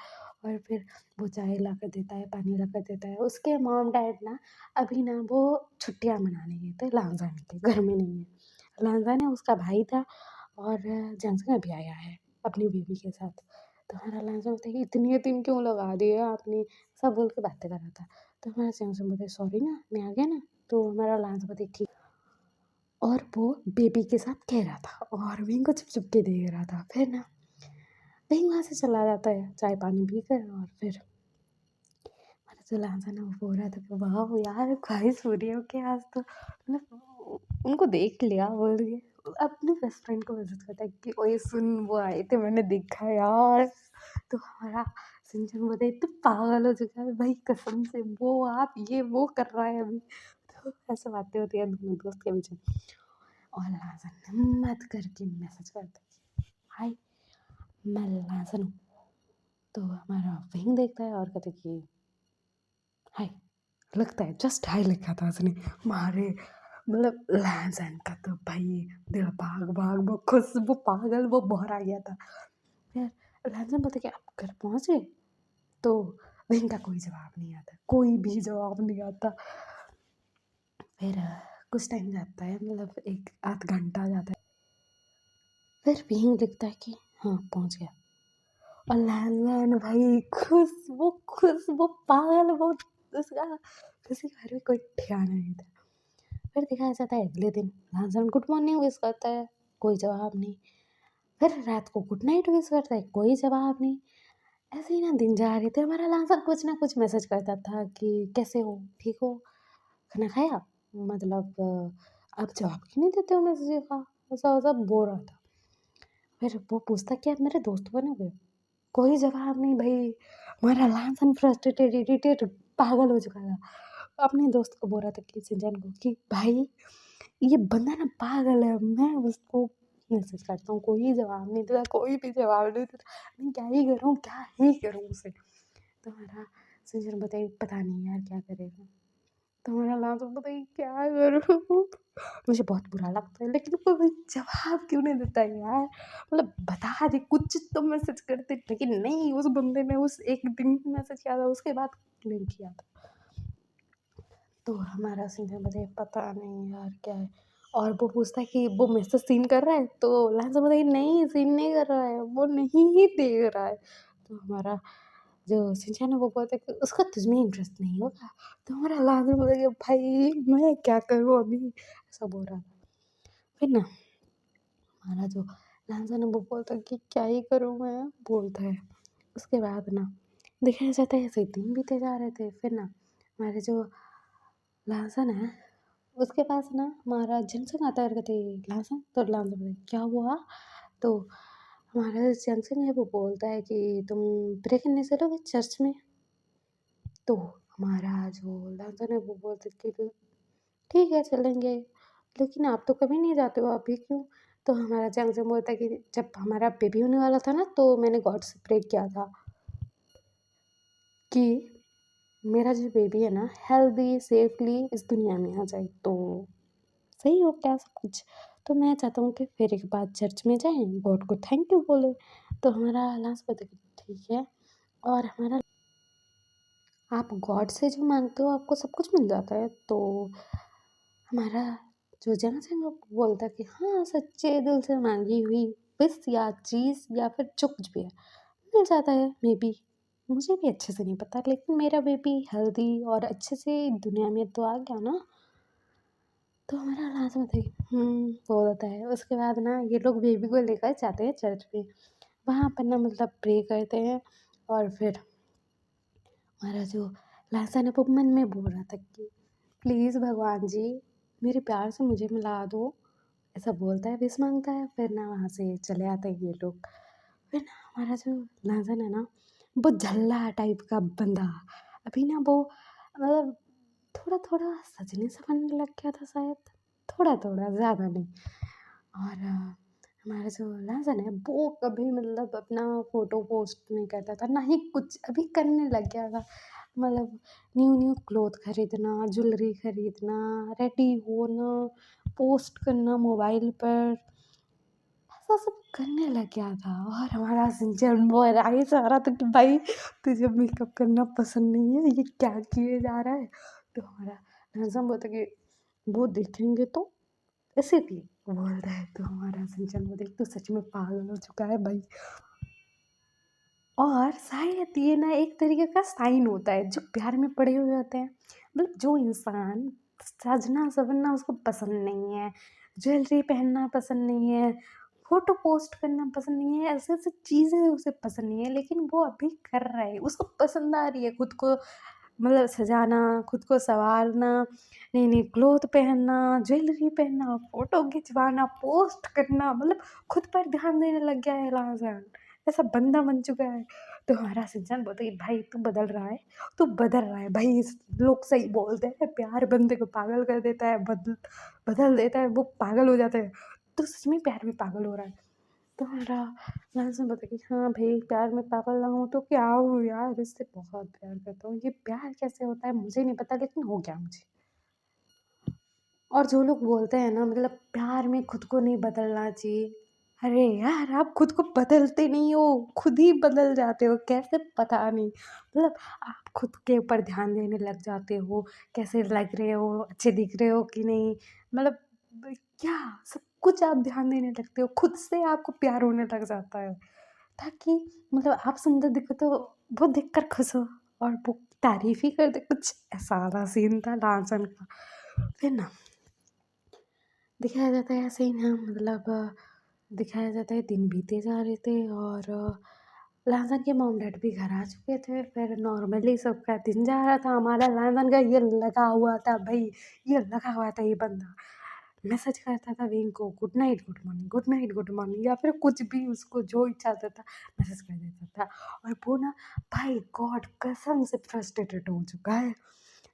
और फिर वो चाय ला कर देता है, पानी ला कर देता है। उसके मॉम डैड ना अभी ना वो छुट्टियाँ मनाने गए थे लांजान के, घर में नहीं है। लांजान है उसका भाई था, और जंगचंग अभी आया है अपनी बीवी के साथ। तो हमारा लांजा बोलता है कि इतने दिन क्यों लगा दिए आपने, सब बोल के बातें कर रहा था। तो हमारा सैमसंग बोलता है सॉरी ना, मैं आ गया ना। तो हमारा लांस बोलता है ठीक। और वो बेबी के साथ कह रहा था और विंग को चुप चुप के देख रहा था। फिर ना विंग वहाँ से चला जाता है चाय पानी पी कर। और फिर हमारा जो लांस है ना वो बोल रहा था कि वाह यार ख्वाहिश हो रही है कि आज तो, मतलब उनको देख लिया बोल के अपने बेस्ट फ्रेंड को मैसेज करता है कि ओए सुन वो आए थे, मैंने देखा यार। तो हमारा सिंचन बोलता है तो पागल हो चुका है भाई, कसम से वो आप ये वो कर रहा है अभी। तो ऐसे बातें होती है दोनों दोस्त के बीच में। और लाजन हिम्मत करके मैसेज करता है हाय मैं लाजन हूँ। तो हमारा विंग देखता है और कहता है कि हाय, लगता है जस्ट हाय लिखा था उसने। मारे मतलब लाजन का तो भाई दिल भाग भाग, वो खुश, वो पागल, वो बहरा गया था। फिर लाजन बोलते कि आप घर पहुँच गए? तो विंग का कोई जवाब नहीं आता, कोई भी जवाब नहीं आता। फिर कुछ टाइम जाता है, मतलब एक आध घंटा जाता है। फिर विंग दिखता है कि हाँ पहुँच गया। और लैन भाई खुश, वो खुश, वो पागल, वो उसका किसी घर में कोई ठिकाना नहीं था। फिर दिखाया जाता है अगले दिन लैन गुड मॉर्निंग विश करता है, कोई जवाब नहीं। फिर रात को गुड नाइट विश करता है, कोई जवाब नहीं। ऐसे ही ना दिन जा रहे थे, हमारा लांसर कुछ ना कुछ मैसेज करता था कि कैसे हो, ठीक हो, खाना खाया, मतलब आप जवाब क्यों नहीं देते हो मैसेज का, ऐसा वैसा बोल रहा था। फिर वो पूछता कि आप मेरे दोस्त बनोगे, कोई जवाब नहीं भाई। हमारा लांसन फ्रस्ट्रेटेड इरिटेट पागल हो चुका था। अपने दोस्त को बोल रहा था कि सिंचन को कि भाई ये बंदा ना पागल है, मैं उसको मैसेज करता हूँ कोई जवाब नहीं देता, कोई भी जवाब नहीं देता, मैं क्या ही करूँ, क्या ही करूँ उसे। तो हमारा सिंचन बताइए पता नहीं यार क्या करेगा। तो हमारा लांसन बताइए क्या करूँ, मुझे बहुत बुरा लगता है, लेकिन कोई जवाब क्यों नहीं देता है यार, मतलब बता दे कुछ तो मैसेज करते। लेकिन नहीं, उस बंदे ने उस एक दिन मैसेज किया था, उसके बाद नहीं किया था। तो हमारा सीन बताइए पता नहीं यार क्या है। और वो पूछता है कि वो मैसेज सीन कर रहा है, तो लांसन बताइए नहीं सीन नहीं कर रहा है, वो नहीं ही देख रहा है। तो हमारा जो सिंचन है वो बोलता है कि उसका तुझमें इंटरेस्ट नहीं होगा। तो हमारा लांसन बोलता है कि भाई मैं क्या करूँ अभी, ऐसा बोल रहा था। फिर ना हमारा जो लांसन है वो बोलता है कि क्या ही करूँ मैं, बोलता है। उसके बाद ना दिखाया जाता है ऐसे ही दिन बीते जा रहे थे। फिर ना हमारे जो लांसन है उसके पास ना हमारा जंक्शन आता है, कहते लांसन, तो लांसन बोले क्या हुआ। तो हमारा जो जंक्शन है वो बोलता है कि तुम प्रे करने चलोगे चर्च में। तो हमारा जो लांसन है वो बोलते कि ठीक है चलेंगे। लेकिन आप तो कभी नहीं जाते हो, अभी क्यों? तो हमारा जंगजम बोलता है कि जब हमारा बेबी होने वाला था ना, तो मैंने गॉड से प्रे किया था कि मेरा जो बेबी है ना हेल्दी सेफली इस दुनिया में आ जाए, तो सही हो गया सब कुछ। तो मैं चाहता हूँ कि फिर एक बार चर्च में जाएँ, गॉड को थैंक यू बोलें। तो हमारा लास्ट पता कि ठीक है, और हमारा आप गॉड से जो मांगते हो आपको सब कुछ मिल जाता है। तो हमारा जो जनस है वो बोलता है कि हाँ, सच्चे दिल से मांगी हुई विश या चीज़ या फिर जो कुछ भी है मिल जाता है मे बी। मुझे भी अच्छे से नहीं पता, लेकिन मेरा बेबी हेल्दी और अच्छे से दुनिया में तो आ गया ना। तो हमारा लास्ट में थे वो होता है। उसके बाद ना ये लोग बेबी को लेकर जाते हैं चर्च में, वहाँ पर ना मतलब प्रे करते हैं। और फिर हमारा जो लास्ट है ना वो मन में बोल रहा था कि प्लीज़ भगवान जी मेरे प्यार से मुझे मिला दो, ऐसा बोलता है, विश मांगता है। फिर ना वहाँ से चले आते हैं ये लोग। फिर ना हमारा जो लाजन है ना वो झल्ला टाइप का बंदा, अभी ना वो मतलब थोड़ा थोड़ा सजने संवरने लग गया था शायद, थोड़ा थोड़ा, ज़्यादा नहीं। और हमारा जो लाजन है वो कभी मतलब अपना फ़ोटो पोस्ट नहीं करता था, ना ही कुछ अभी करने लग गया था। मतलब न्यू न्यू क्लॉथ खरीदना, ज्वेलरी खरीदना, रेडी होना, पोस्ट करना मोबाइल पर, ऐसा सब करने लग गया था। और हमारा सिंचन बॉय राय जा रहा था कि भाई तुझे मेकअप करना पसंद नहीं है, ये क्या किए जा रहा है। तो हमारा लहजन बोलता कि वो देखेंगे तो ऐसे भी बोलता है। तो हमारा सिंचन बोलता है तो सच में पागल हो चुका है भाई। और शायद ये ना एक तरीके का साइन होता है जो प्यार में पड़े हुए होते हैं। मतलब जो इंसान सजना संवरना उसको पसंद नहीं है, ज्वेलरी पहनना पसंद नहीं है, फोटो पोस्ट करना पसंद नहीं है, ऐसे ऐसे चीज़ें उसे पसंद नहीं है, लेकिन वो अभी कर रहा है, उसको पसंद आ रही है खुद को मतलब सजाना, खुद को संवारना, नई नई क्लॉथ पहनना, ज्वेलरी पहनना, फोटो खिंचवाना, पोस्ट करना, मतलब खुद पर ध्यान देने लग गया है लाजन, ऐसा बंदा बन चुका है। तो हमारा सिंचन बोलता है कि भाई तू बदल रहा है, तू बदल रहा है भाई। लोग सही बोलते हैं, प्यार बंदे को पागल कर देता है, बदल बदल देता है, वो पागल हो जाता है। तो सच में प्यार में पागल हो रहा है। तो हमारा लाजम बोलता है कि हाँ भाई प्यार में पागल ना हूँ तो क्या हूँ यार, इससे बहुत प्यार करता हूँ, ये प्यार कैसे होता है मुझे नहीं पता, लेकिन हो गया मुझे। और जो लोग बोलते हैं ना मतलब प्यार में खुद को नहीं बदलना चाहिए, अरे यार आप खुद को बदलते नहीं हो, खुद ही बदल जाते हो, कैसे पता नहीं। मतलब आप खुद के ऊपर ध्यान देने लग जाते हो, कैसे लग रहे हो, अच्छे दिख रहे हो कि नहीं, मतलब क्या सब कुछ आप ध्यान देने लगते हो, खुद से आपको प्यार होने लग जाता है। ताकि मतलब आप सुंदर दिखो तो वो देखकर खुश हो और वो तारीफ ही कर दे, कुछ ऐसा वाला सीन था लाजन का। फिर ना दिखाया जाता है ऐसे ही ना मतलब दिखाया जाता है दिन बीते जा रहे थे और लाजन के मॉम डैड भी घर आ चुके थे। फिर नॉर्मली सबका दिन जा रहा था, हमारा लाजन का ये लगा हुआ था भाई, ये लगा हुआ था ये बंदा मैसेज करता था विंग को good night good morning, good night good morning, या फिर कुछ भी उसको जो इच्छा होता था मैसेज कर देता था। और वो ना भाई गॉड कसम से फ्रस्ट्रेटेड हो चुका है,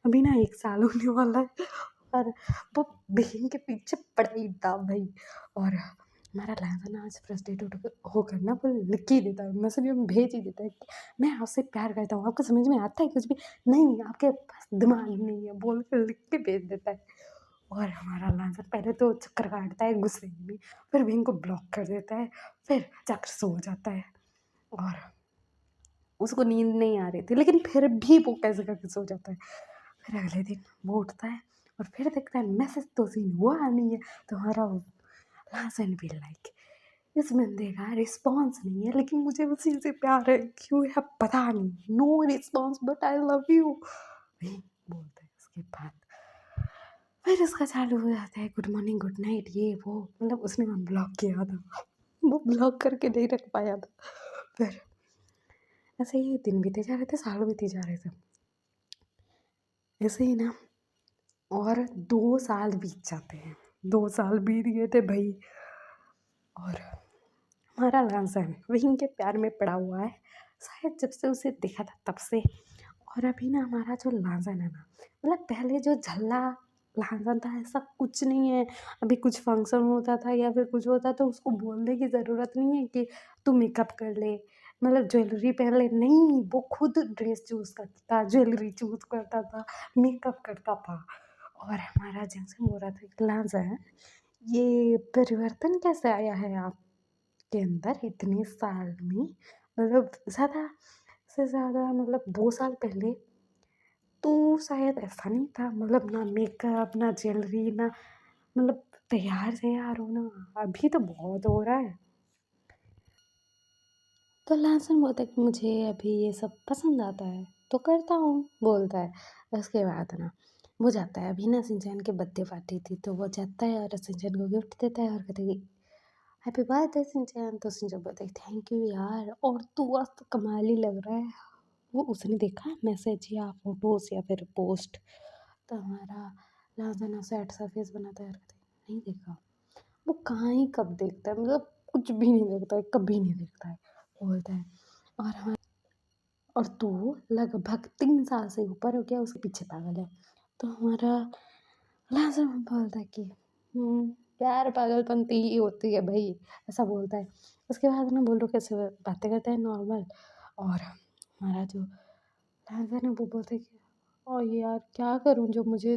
अभी ना 1 साल होने वाला है और वो बहन के पीछे पड़ा ही था भाई। और हमारा लहजा ना आज फ्रस्ट्रेटेड होकर ना वो लिख ही देता है, मैसेज में भेज ही देता है कि मैं आपसे प्यार करता हूँ, आपको समझ में आता है कुछ भी नहीं, आपके पास दिमाग नहीं है, बोल के लिख के भेज देता है। और हमारा लांसर पहले तो चक्कर काटता है गुस्से में, फिर भी इनको ब्लॉक कर देता है, फिर जाकर सो जाता है। और उसको नींद नहीं आ रही थी, लेकिन फिर भी वो कैसे करके सो जाता है। फिर अगले दिन वो उठता है और फिर देखता है मैसेज तो सीन हुआ नहीं है। तो हमारा लासन भी लाइक इस बंदे का रिस्पॉन्स नहीं है, लेकिन मुझे उसी से प्यार है, क्यों है पता नहीं, no response but I love you बोलता है। उसके बाद फिर उसका चालू हो जाता है गुड मॉर्निंग गुड नाइट ये वो, मतलब उसने ब्लॉक किया था, वो ब्लॉक करके नहीं रख पाया था। फिर ऐसे ही दिन बीते जा रहे थे, साल बीते जा रहे थे, ऐसे ही ना। और 2 साल बीत जाते हैं, 2 साल बीत गए थे भाई। और हमारा लांसन वहीं के प्यार में पड़ा हुआ है, शायद जब से उसे देखा था तब से। और अभी ना हमारा जो लांसन है ना मतलब पहले जो झल्ला लहंगा था ऐसा कुछ नहीं है। अभी कुछ फंक्शन होता था या फिर कुछ होता तो उसको बोलने की ज़रूरत नहीं है कि तू मेकअप कर ले, मतलब ज्वेलरी पहन ले, नहीं वो खुद ड्रेस चूज़ करता था, ज्वेलरी चूज़ करता था, मेकअप करता था। और हमारा जैसे बोल रहा था कि लाज़र ये परिवर्तन कैसे आया है आपके अंदर इतने साल में? मतलब ज़्यादा से ज़्यादा मतलब 2 साल पहले तो शायद ऐसा नहीं था, मतलब ना मेकअप, ना ज्वेलरी, ना मतलब तैयार-शैयार होना, अभी तो बहुत हो रहा है। तो लासन बोलता है कि मुझे अभी ये सब पसंद आता है, तो करता हूँ, बोलता है। उसके बाद ना वो जाता है, अभी ना शिनचैन की बर्थडे पार्टी थी, तो वो जाता है और शिनचैन को गिफ्ट देता है और कहता है कि हैप्पी बर्थडे शिनचैन। तो शिनचैन बोलता है थैंक यू यार, और तू आज तो कमाल ही लग रहा है। वो उसने देखा मैसेज या फोटोज या फिर पोस्ट, तो हमारा लाजन सैड सा फेस बनाता है और कहता है नहीं देखा। वो कहाँ ही कब देखता है, मतलब कुछ भी नहीं देखता है, कभी नहीं देखता है, बोलता है। और हमारा और तू लगभग 3 साल से ऊपर हो गया उसके पीछे पागल है। तो हमारा लाजर बोलता है कि प्यार पागलपंती ही होती है भाई, ऐसा बोलता है। उसके बाद ना बोलो कैसे बातें करते हैं नॉर्मल। और हमारा जो लाजर है वो बोलता है कि और यार क्या करूँ जो मुझे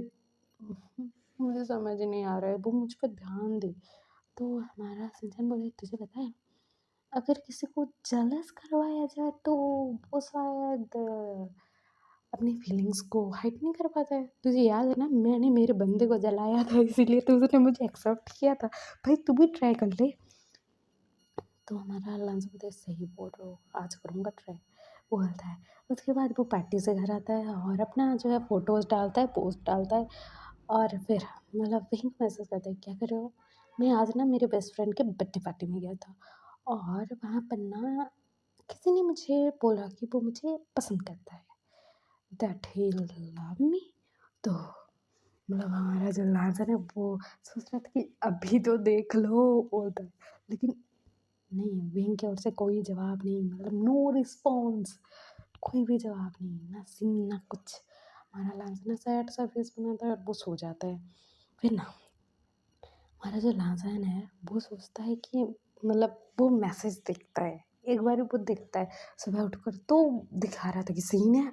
मुझे समझ नहीं आ रहा है, वो मुझ पर ध्यान दे। तो हमारा सिंचन बोले तुझे पता है अगर किसी को जेलस करवाया जाए तो वो शायद अपनी फीलिंग्स को हाइड नहीं कर पाता है। तुझे याद है ना मैंने मेरे बंदे को जलाया था इसीलिए तो उसने मुझे एक्सेप्ट किया था। भाई तू भी ट्राई कर ले। तो हमारा लंच बोलते सही बोल रहे हो, आज करूँगा ट्राई, बोलता है। उसके बाद वो पार्टी से घर आता है और अपना जो है फ़ोटोज़ डालता है, पोस्ट डालता है। और फिर मतलब वही मैसेज करता है क्या कर रहे हो? मैं आज ना मेरे बेस्ट फ्रेंड के बर्थडे पार्टी में गया था और वहाँ पर ना किसी ने मुझे बोला कि वो मुझे पसंद करता है, दैट ही लव मी। तो मतलब हमारा जो लाजर है वो सोच रहा था कि अभी तो देख लो, बोलता है। लेकिन नहीं, विंग की ओर से कोई जवाब नहीं, मतलब नो रिस्पॉन्स, कोई भी जवाब नहीं, ना सीन ना कुछ। हमारा लांस ना सैड सा फेस बनाता है और वो सो जाता है। फिर ना हमारा जो लांसन है वो सोचता है कि मतलब वो मैसेज देखता है, एक बार वो देखता है सुबह उठकर तो दिखा रहा था कि सीन है।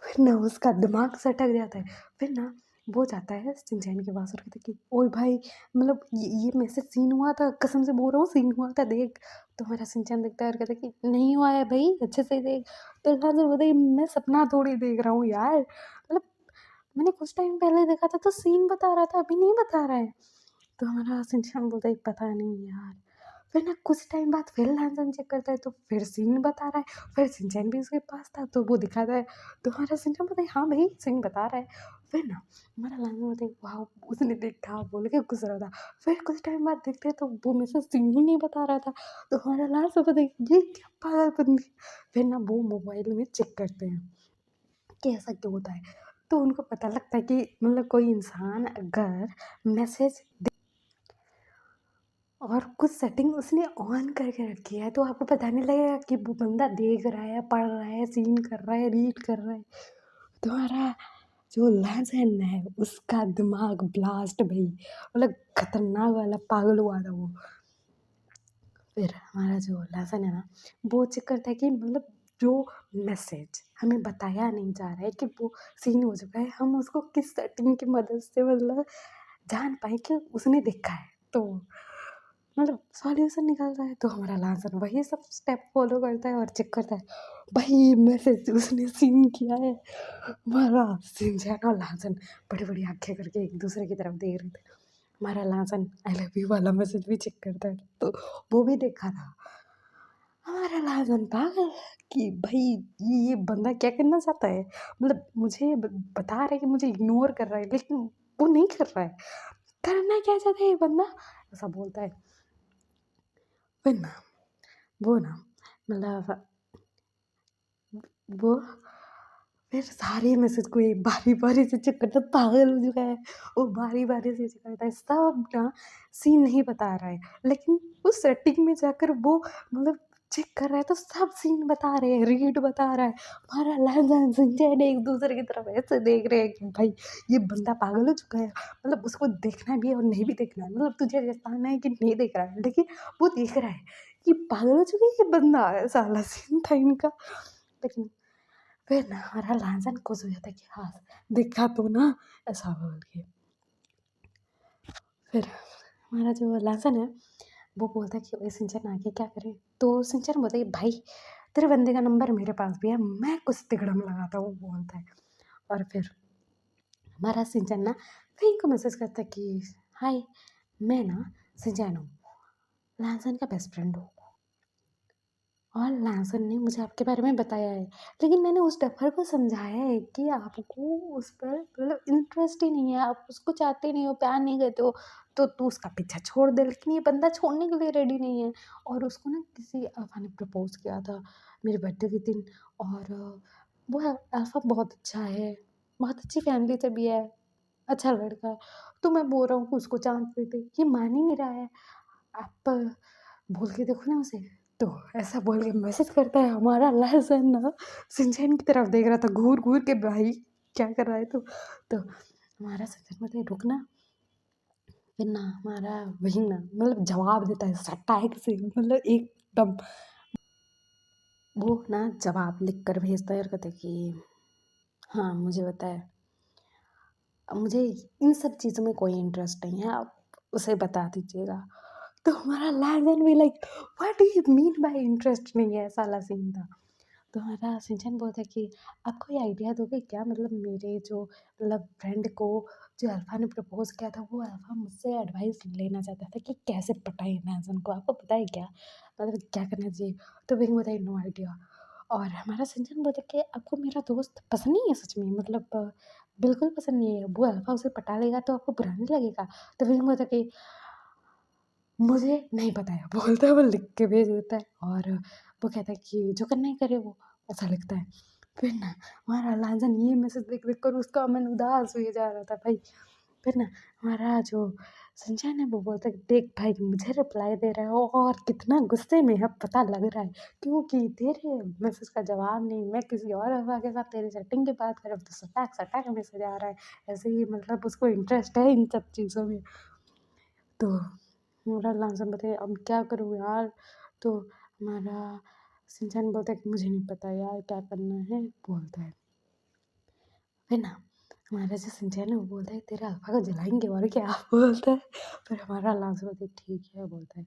फिर ना उसका दिमाग सटक जाता है। फिर ना वो जाता है सिंचैन के पास और कहता है कि ओए भाई मतलब ये मैसेज सीन हुआ था, कसम से बोल रहा हूँ सीन हुआ था देख। तो हमारा सिंचैन देखता है और कहता है कि नहीं हुआ है भाई, अच्छे से देख। तो लाजर बोलता है मैं सपना थोड़ी देख रहा हूँ यार, मतलब मैंने कुछ टाइम पहले देखा था तो सीन बता रहा था, अभी नहीं बता रहा है। तो हमारा सिंचन बोलता है पता नहीं यार। फिर ना कुछ टाइम बाद फिर लांसन चेक करता है तो फिर सीन बता रहा है। फिर सिंचन भी उसके पास था तो वो दिखाता है। तो हमारा सिंचन बोलता है हाँ भाई सीन बता रहा है। फिर ना हमारा लांसन बोलता है वाह उसने देखा बोल के गुस्सा रहा था। फिर कुछ टाइम बाद देखते हैं तो वो मुझसे सीन ही नहीं बता रहा था। तो हमारा लांसन बोलता है ये क्या पागलपंती। फिर ना वो मोबाइल में चेक करते हैं कि ऐसा क्यों होता है। तो उनको पता लगता है कि मतलब कोई इंसान अगर मैसेज और कुछ सेटिंग उसने ऑन करके रखी है तो आपको पता नहीं लगेगा कि वो बंदा देख रहा है, पढ़ रहा है, सीन कर रहा है, रीड कर रहा है। तुम्हारा जो लेजेंड है उसका दिमाग ब्लास्ट भाई, मतलब खतरनाक वाला पागल हुआ था वो। फिर हमारा जो लेसन है ना वो चेक करता है कि मतलब जो मैसेज हमें बताया नहीं जा रहा है कि वो सीन हो चुका है, हम उसको किस सेटिंग की मदद से मतलब जान पाए कि उसने देखा है। तो मतलब सॉल्यूशन निकलता है। तो हमारा लाजर वही सब स्टेप फॉलो करता है और चेक करता है भाई मैसेज उसने सीन किया है। हमारा सिंचैन और लाजन बड़ी बड़ी आंखें करके एक दूसरे की तरफ देख रहे थे। हमारा लाजन आई लव यू वाला मैसेज भी चेक करता है तो वो भी देखा था। हमारा लाजन पागल कि भाई ये बंदा क्या करना चाहता है, मतलब मुझे बता रहा है कि मुझे इग्नोर कर रहा है लेकिन वो नहीं कर रहा है, करना क्या चाहता है ये बंदा, ऐसा बोलता है। फिर ना वो ना मतलब वो फिर सारे मैसेज को एक बारी-बारी से चेक करता है, पागल हो चुका है। वो बारी-बारी से चेक करता है, सब ना सीन नहीं बता रहा है, लेकिन उस सेटिंग में जाकर वो मतलब चेक कर रहा है तो सब सीन बता रहे हैं, रीड बता रहा है। हमारा लहजन सिंचैन एक दूसरे की तरफ ऐसे देख रहे हैं कि भाई ये बंदा पागल हो चुका है, मतलब उसको देखना भी है और नहीं भी देखना है, मतलब तुझे जताना है कि नहीं देख रहा है, लेकिन वो देख रहा है कि पागल हो चुका है ये बंदा, ऐसा वाला सीन था इनका। लेकिन फिर ना हमारा लहजन खुश हो जाता है कि हाँ देखा तो ना, ऐसा बोल के। फिर हमारा जो लहजन है वो बोलता है कि भाई सिंचन आगे क्या करें, तो सिंचन बोलता है भाई तेरे बंदे का नंबर मेरे पास भी है, मैं कुछ तिकड़म लगाता हूँ, वो बोलता है। और फिर हमारा सिंचन ना फिर को मैसेज करता है कि हाय मैं ना सिंचन हूँ, लहसन का बेस्ट फ्रेंड हूँ, और लहसन ने मुझे आपके बारे में बताया है, लेकिन मैंने उस डफर को समझाया है कि आपको उस पर मतलब इंटरेस्ट ही नहीं है, आप उसको चाहते नहीं हो, प्यार नहीं करते हो, तो तू उसका पीछा छोड़ दे। लेकिन ये बंदा छोड़ने के लिए रेडी नहीं है। और उसको ना किसी अल्फा ने प्रपोज किया था मेरे बर्थडे के दिन, और वो अल्फा बहुत अच्छा है, बहुत अच्छी फैमिली से भी है, अच्छा लड़का है, तो मैं बोल रहा हूँ कि उसको चांस दे दे, ये मान ही नहीं रहा है। आप बोल के देखो ना उसे। तो ऐसा बोल के मैसेज करता है, हमारा लहसन ना सिंचैन की तरफ देख रहा था घूर घूर के, भाई क्या कर रहा है तो हमारा सिंचैन बोलते हैं रुकना। फिर ना हमारा वही ना मतलब जवाब देता है सटाक से, मतलब एकदम वो ना जवाब लिख कर भेजता है और कहता है कि हाँ मुझे पता है, मुझे इन सब चीज़ों में कोई इंटरेस्ट नहीं है, आप उसे बता दीजिएगा। तो हमारा लहजन भी like what do you mean by interest नहीं है, ऐसा वाला सीन था। तो हमारा सिंचन बोलता है कि आप कोई आइडिया दोगे क्या, मतलब मेरे जो मतलब फ्रेंड को जो अल्फा ने प्रपोज किया था, वो अल्फा मुझसे एडवाइस लेना चाहता था कि कैसे पटाए लहजन को, आपको पता है क्या, मतलब क्या करना चाहिए। तो विंग बताई नो आइडिया। और हमारा सिंचन बोलता है कि आपको मेरा दोस्त पसंद नहीं है सच में, मतलब बिल्कुल पसंद नहीं है, वो अल्फा उसे पटा लेगा तो आपको बुरा नहीं लगेगा। तो विंग बोलता है कि मुझे नहीं पता है, बोलता है, वो लिख के भेज देता है। और वो कहता है कि जो करना है करे वो, ऐसा लिखता है। फिर ना हमारा लाजन ये मैसेज देख देख कर उसका मन उदास हुए जा रहा था भाई। फिर ना हमारा जो संजय है वो बोलता है देख भाई मुझे रिप्लाई दे रहा है और कितना गुस्से में है पता लग रहा है, क्योंकि तेरे मैसेज का जवाब नहीं, मैं किसी और अफवाह के साथ तेरी सेटिंग की बात कर रहा हूँ, तो सटाक सटाक मैसेज आ रहा है। ऐसे ही मतलब उसको इंटरेस्ट है इन सब चीज़ों में। तो हमारा लांसन बताइए अब क्या करूँ यार। तो हमारा सिंचन बोलता है कि मुझे नहीं पता यार क्या करना है, बोलता है। फिर ना हमारा जो सिंचन है वो बोलता है तेरे अल्फा को जलाएंगे और क्या, बोलता है। फिर हमारा लांसन बोलता है ठीक है, बोलता है।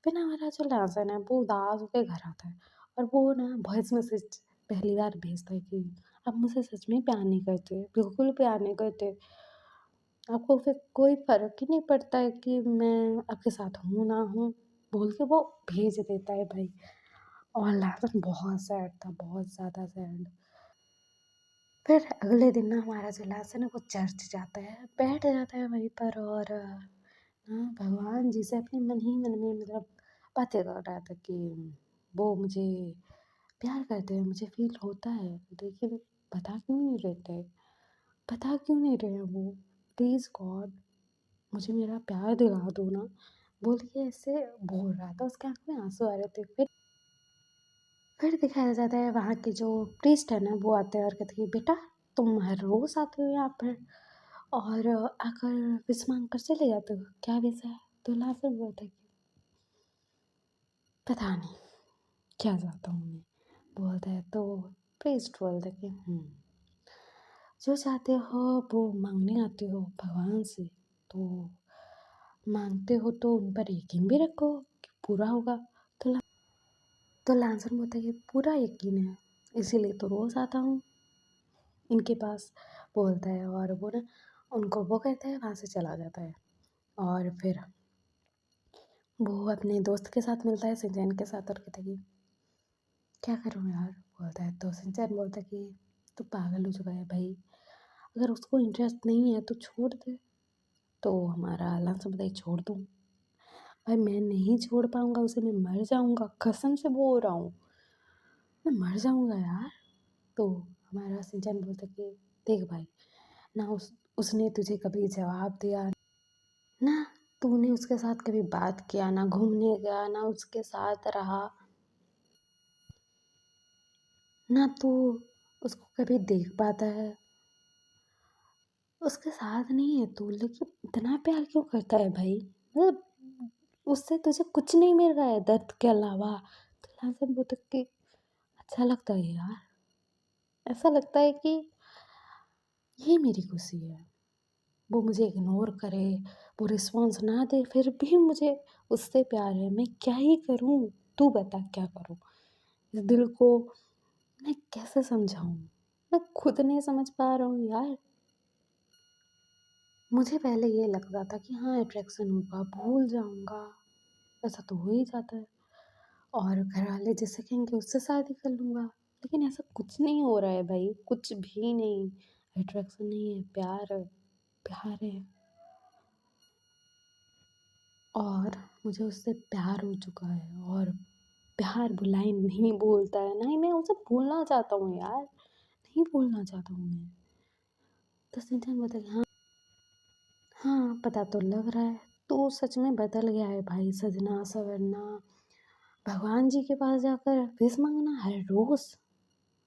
फिर ना हमारा जो लांसन है वो उदास होकर घर आता है, और वो ना वॉइस मैसेज पहली बार भेजता है कि आप मुझसे सच में प्यार नहीं करते, बिल्कुल प्यार नहीं करते, आपको फिर कोई फ़र्क ही नहीं पड़ता है कि मैं आपके साथ हूँ ना हूँ, बोल के वो भेज देता है भाई। और लास्ट बहुत सैड था, बहुत ज़्यादा सैड। फिर अगले दिन ना हमारा जो लास्ट है ना वो चर्च जाता है, बैठ जाता है वहीं पर, और भगवान जी से अपने मन ही मन में मतलब बातें कर रहा था कि वो मुझे प्यार करते हैं, मुझे फ़ील होता है, लेकिन बता क्यों नहीं रहते, बता क्यों नहीं रहे वो, प्लीज़ गॉड मुझे मेरा प्यार दिला दो ना, बोल के ऐसे बोल रहा था, उसके आँख में आँसू आ रहे थे। फिर दिखाया जाता है वहाँ के जो प्रीस्ट है ना वो आते हैं और कहते हैं बेटा तुम हर रोज़ आते हो यहाँ पर और आकर विश मांग कर चले जाते हो, क्या विश है? तो लाफिर बोलता है कि पता नहीं क्या चाहता हूँ मैं, बोलता है। तो प्रीस्ट बोलता है कि जो चाहते हो वो मांगने आते हो भगवान से, तो मांगते हो तो उन पर यकीन भी रखो कि पूरा होगा। तो लांसर बोलता है कि पूरा यकीन है, इसीलिए तो रोज़ आता हूँ इनके पास, बोलता है। और वो ना उनको वो कहता है वहाँ से चला जाता है। और फिर वो अपने दोस्त के साथ मिलता है सिंचैन के साथ और कहता है कि क्या करूँ यार, बोलता है। तो सिंचैन बोलता है कि तू पागल हो चुका है भाई, अगर उसको इंटरेस्ट नहीं है तो छोड़ दे। तो हमारा लांसर बोलता है छोड़ दूँ भाई, मैं नहीं छोड़ पाऊँगा उसे, मैं मर जाऊँगा, कसम से बोल रहा हूँ, मैं मर जाऊँगा यार। तो हमारा सिंचन बोलता कि देख भाई ना उसने तुझे कभी जवाब दिया ना, तूने उसके साथ कभी बात किया ना, घूमने गया ना उसके साथ रहा, ना तू उसको कभी देख पाता है, उसके साथ नहीं है तू, लेकिन इतना प्यार क्यों करता है भाई? मतलब उससे तुझे कुछ नहीं मिल रहा है दर्द के अलावा, तो लाजन वो तक कि अच्छा लगता है यार। ऐसा लगता है कि ये मेरी खुशी है। वो मुझे इग्नोर करे, वो रिस्पॉन्स ना दे, फिर भी मुझे उससे प्यार है। मैं क्या ही करूँ? तू बता क्या करूँ? इस दिल को मैं कैसे समझाऊँ? मैं खुद नहीं समझ पा रहा हूँ यार। मुझे पहले ये लगता था कि हाँ अट्रैक्शन होगा, भूल जाऊँगा, ऐसा तो हो ही जाता है, और घर वाले जिससे कहेंगे उससे शादी कर लूँगा। लेकिन ऐसा कुछ नहीं हो रहा है भाई, कुछ भी नहीं। अट्रैक्शन नहीं है, प्यार है, प्यार है। और मुझे उससे प्यार हो चुका है, और प्यार बुलाए नहीं बोलता है, ना ही मैं उसे भूलना चाहता हूँ यार, नहीं भूलना चाहता हूँ मैं। तो सिंचन बता हाँ, हाँ पता तो लग रहा है तो सच में बदल गया है भाई। सजना सवरना, भगवान जी के पास जाकर विश मांगना हर रोज,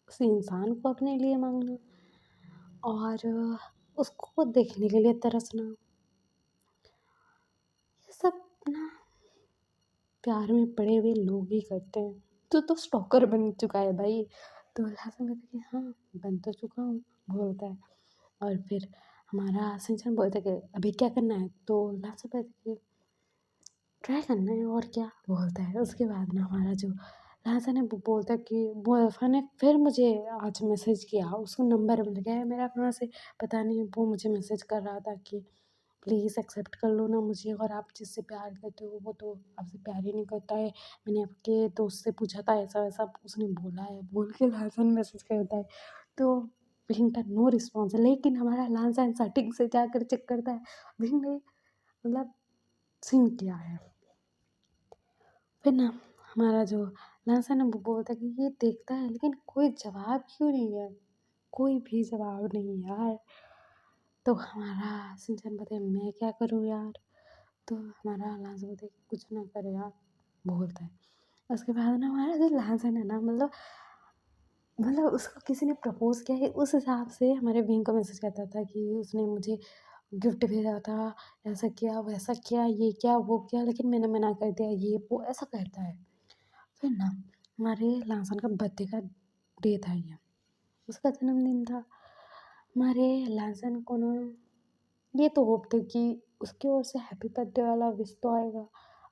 उस इंसान को अपने लिए मांगना, और उसको देखने के लिए तरसना, ये सब ना प्यार में पड़े हुए लोग ही करते हैं। तो स्टॉकर बन चुका है भाई। तो लास्ट में कहता कि हाँ बन तो चुका हूँ, बोलता है। और फिर हमारा सिंचन बोलता है कि अभी क्या करना है? तो लास्ट में कहता है कि ट्राई करना है और क्या, बोलता है। उसके बाद ना हमारा जो लास्ट है वो बोलता है कि वो अल्फा ने फिर मुझे आज मैसेज किया, उसको नंबर मिल गया है मेरा कहाँ से पता नहीं। वो मुझे मैसेज कर रहा था कि प्लीज़ एक्सेप्ट कर लो ना मुझे, और आप जिससे प्यार करते हो वो तो आपसे प्यार ही नहीं करता है। मैंने आपके दोस्त से पूछा था, ऐसा वैसा उसने बोला है, बोल के लालसन मैसेज करता है। तो विंग का नो रिस्पॉन्स है, लेकिन हमारा लालसन सेटिंग से जाकर चेक करता है विंग ने मतलब सीन किया है। फिर ना हमारा जो लालसन है वो बोलता है कि ये देखता है लेकिन कोई जवाब क्यों नहीं है, कोई भी जवाब नहीं यार। तो हमारा सिंचन बताए मैं क्या करूँ यार? तो हमारा लांस बोलता है कि कुछ ना करे यार, बोलता है। उसके बाद ना हमारा जो लांसन है ना, मतलब उसको किसी ने प्रपोज किया है उस हिसाब से हमारे विंग को मैसेज करता था कि उसने मुझे गिफ्ट भेजा था, ऐसा किया वैसा किया, ये किया वो किया, लेकिन मैंने मना कर दिया, ये वो ऐसा करता है। फिर ना हमारे लांसन का बर्थडे का डे था, उसका जन्मदिन था। हमारे लांसन को ना ये तो होप थी कि उसकी ओर से हैप्पी बर्थडे वाला विश तो आएगा।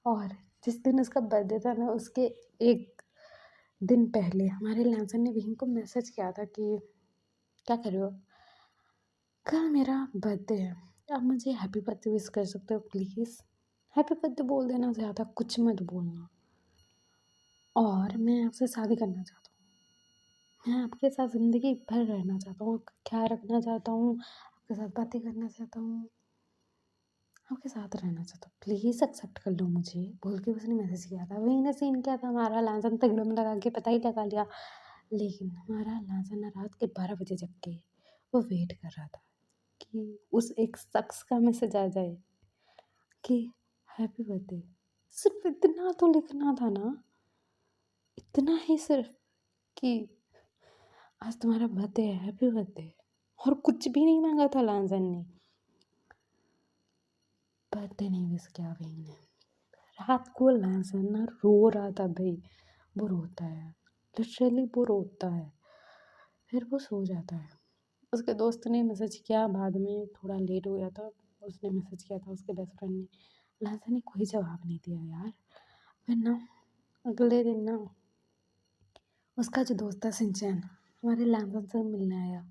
और जिस दिन उसका बर्थडे था ना, उसके एक दिन पहले हमारे लैंसन ने विंग को मैसेज किया था कि क्या कर रहे हो, कल मेरा बर्थडे है, आप मुझे हैप्पी बर्थडे विश कर सकते हो प्लीज़? हैप्पी बर्थडे बोल देना, ज़्यादा कुछ मत बोलना। और मैं आपसे शादी करना चाहता हूँ, मैं आपके साथ ज़िंदगी भर रहना चाहता हूँ, आपका ख्याल रखना चाहता हूँ, आपके साथ बातें करना चाहता हूँ, आपके साथ रहना चाहता हूँ, प्लीज़ एक्सेप्ट कर लो मुझे, बोल के उसने मैसेज किया था। वही ना सीन किया था, हमारा लांसन तगड़म लगा के पता ही लगा लिया। लेकिन हमारा लांसन ना रात के 12 बजे जग के वो वेट कर रहा था कि उस एक शख्स का मैसेज आ जाए कि हैप्पी बर्थडे। सिर्फ इतना तो लिखना था ना, इतना ही सिर्फ कि आज तुम्हारा बर्थडे है, हैप्पी बर्थडे। और कुछ भी नहीं मांगा था लांसन ने, बर्थडे नहीं विश किया विंग ने। रात को लांसन ना रो रहा था भाई, वो रोता है, लिटरली वो रोता है, फिर वो सो जाता है। उसके दोस्त ने मैसेज किया बाद में, थोड़ा लेट हो गया था, उसने मैसेज किया था उसके बेस्ट फ्रेंड ने, लांसन ने कोई जवाब नहीं दिया यार। फिर ना अगले दिन ना उसका जो दोस्त था सिंचन हमारे लांसन से मिलने आया।